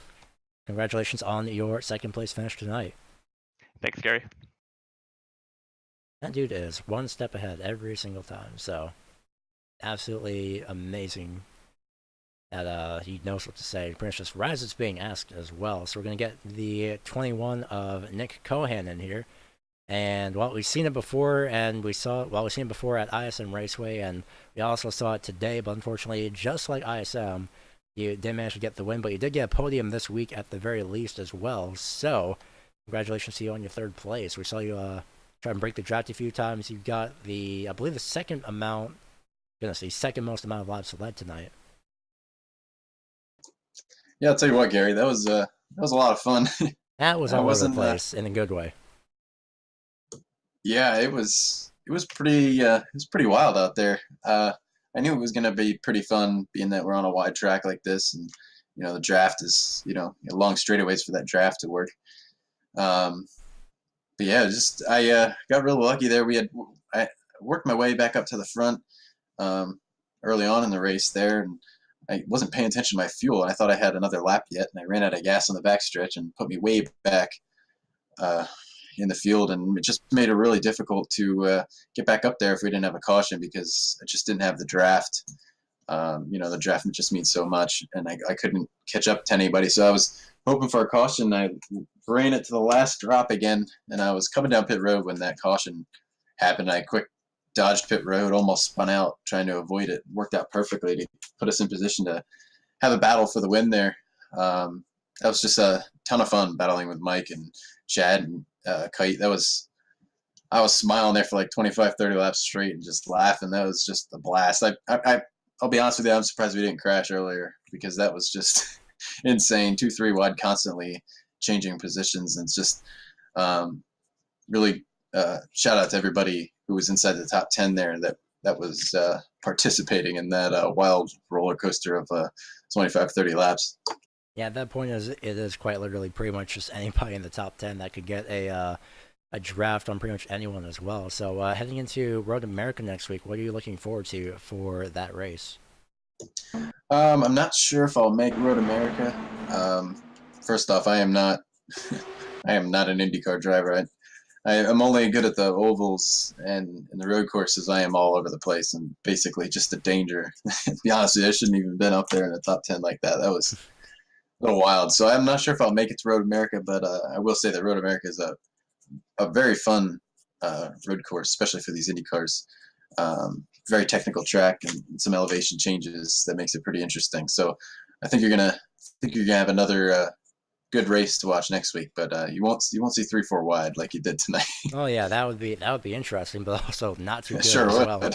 Congratulations on your second place finish tonight. Thanks, Gary. That dude is one step ahead every single time. So absolutely amazing that he knows what to say. Pretty much just right as it's being asked as well. So we're going to get the 21 of Nick Cohan in here. And well, we've seen it before, and we've seen it before at ISM Raceway, and we also saw it today. But unfortunately, just like ISM, you didn't manage to get the win, but you did get a podium this week at the very least as well. So, congratulations to you on your third place. We saw you try and break the draft a few times. You got I believe, the second most amount of laps led tonight. Yeah, I'll tell you what, Gary, that was a lot of fun. That was I all over the wasn't, place in a good way. Yeah, it was pretty wild out there. I knew it was gonna be pretty fun, being that we're on a wide track like this, and the draft is long straightaways for that draft to work. But yeah, just I got really lucky there. I worked my way back up to the front early on in the race there, and I wasn't paying attention to my fuel, and I thought I had another lap yet, and I ran out of gas on the backstretch and put me way back in the field, and it just made it really difficult to get back up there if we didn't have a caution, because I just didn't have the draft. The draft just means so much, and I couldn't catch up to anybody, so I was hoping for a caution. I ran it to the last drop again, and I was coming down pit road when that caution happened. I quick dodged pit road, almost spun out trying to avoid it. Worked out perfectly to put us in position to have a battle for the win there. That was just a ton of fun battling with Mike and Chad and Kite. I was smiling there for like 25, 30 laps straight and just laughing. That was just a blast. I'll be honest with you, I'm surprised we didn't crash earlier, because that was just insane. 2-3 wide, constantly changing positions, and it's just really shout out to everybody who was inside the top 10 there that was participating in that wild roller coaster of 25, 30 laps. Yeah, at that point, it is quite literally pretty much just anybody in the top 10 that could get a draft on pretty much anyone as well. So heading into Road America next week, what are you looking forward to for that race? I'm not sure if I'll make Road America. First off, I am not I am not an IndyCar driver. I'm only good at the ovals and the road courses. I am all over the place and basically just a danger. To be honest with you, I shouldn't even been up there in the top 10 like that. That was a little wild. So I'm not sure if I'll make it to Road America, but I will say that Road America is a very fun road course, especially for these Indy cars. Very technical track and some elevation changes that makes it pretty interesting. So I think you're gonna have another good race to watch next week, but you won't see 3-4 wide like you did tonight. Oh yeah, that would be interesting, but also not too good Sure as would. well.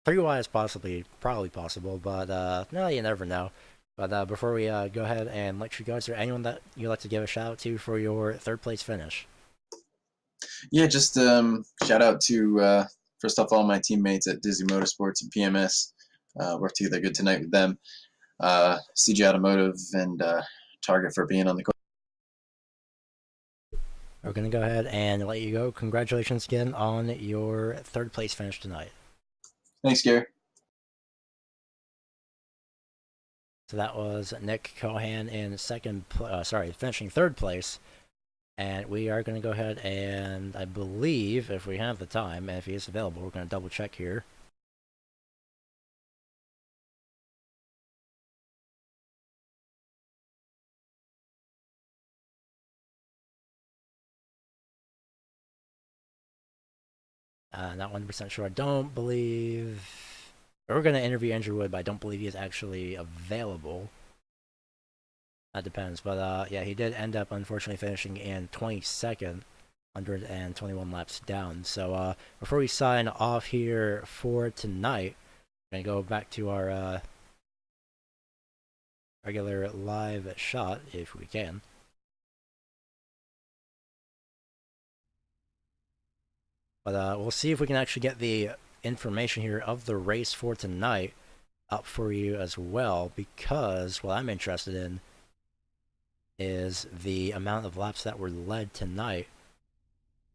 3 wide is probably possible, but no, you never know. But before we go ahead and let you go, is there anyone that you'd like to give a shout out to for your third place finish? Yeah, just shout out to first off all my teammates at Disney Motorsports and PMS. Worked together good tonight with them. CG Automotive and Target for being on the course. We're going to go ahead and let you go. Congratulations again on your third place finish tonight. Thanks, Gary. So that was Nick Cohan in finishing third place. And we are going to go ahead and, I believe, if we have the time, and if he is available, we're going to double check here. Not 100% sure. I don't believe... We're going to interview Andrew Wood, but I don't believe he is actually available. That depends. But yeah, he did end up, unfortunately, finishing in 22nd, 121 laps down. So before we sign off here for tonight, we're going to go back to our regular live shot, if we can. But we'll see if we can actually get the information here of the race for tonight up for you as well, because what I'm interested in is the amount of laps that were led tonight.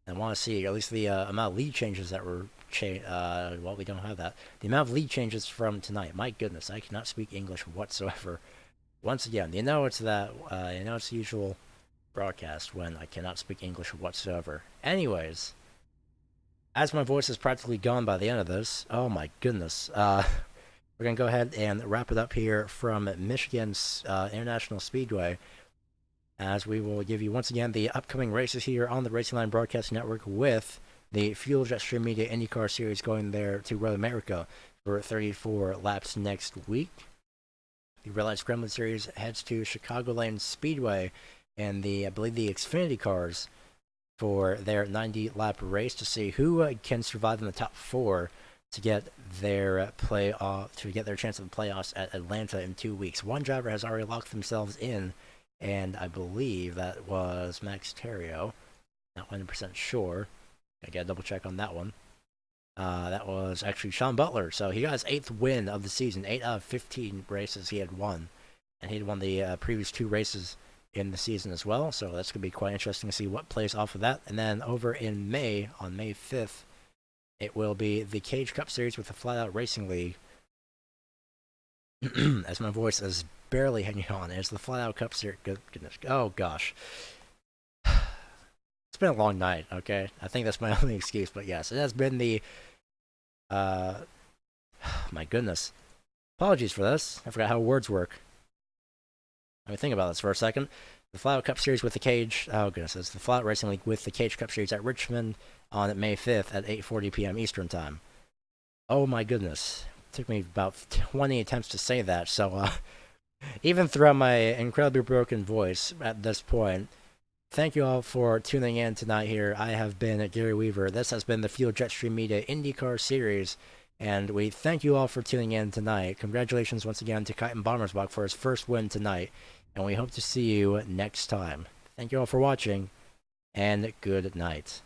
I want to see at least the amount of lead changes that were well, we don't have that. The amount of lead changes from tonight. My goodness, I cannot speak English whatsoever. Once again, it's the usual broadcast when I cannot speak English whatsoever. Anyways, as my voice is practically gone by the end of this, oh my goodness, we're going to go ahead and wrap it up here from Michigan's International Speedway. as we will give you once again the upcoming races here on the Racing Line Broadcast Network with the Fuel Jetstream Media IndyCar Series going there to Road America for 34 laps next week. The Red Light Scrambling Series heads to Chicagoland Speedway and I believe the Xfinity cars for their 90-lap race to see who can survive in the top 4 to get their chance of the playoffs at Atlanta in 2 weeks. One driver has already locked themselves in, and I believe that was Max Terrio. Not 100% sure. I gotta double check on that one. That was actually Sean Butler. So he got his 8th win of the season. 8 out of 15 races he had won, and he had won the previous 2 races in the season as well. So that's gonna be quite interesting to see what plays off of that. And then over in May, on May 5th, it will be the Cage Cup Series with the Flat Out Racing League. As my voice is barely hanging on, it's the Flat Out Cup Series. Goodness, oh gosh. It's been a long night, okay? I think that's my only excuse, but yes, it has been the, my goodness. Apologies for this. I forgot how words work. Let me think about this for a second. The Flat Out Cup Series with the Cage, oh goodness, it's the Flat Out Racing League with the Cage Cup Series at Richmond on May 5th at 8:40 p.m. Eastern Time. Oh my goodness. It took me about 20 attempts to say that, so, even throughout my incredibly broken voice at this point, thank you all for tuning in tonight here. I have been Gary Weaver. This has been the Fuel Jetstream Media IndyCar Series, and we thank you all for tuning in tonight. Congratulations once again to Kyten Bommersbach for his first win tonight, and we hope to see you next time. Thank you all for watching, and good night.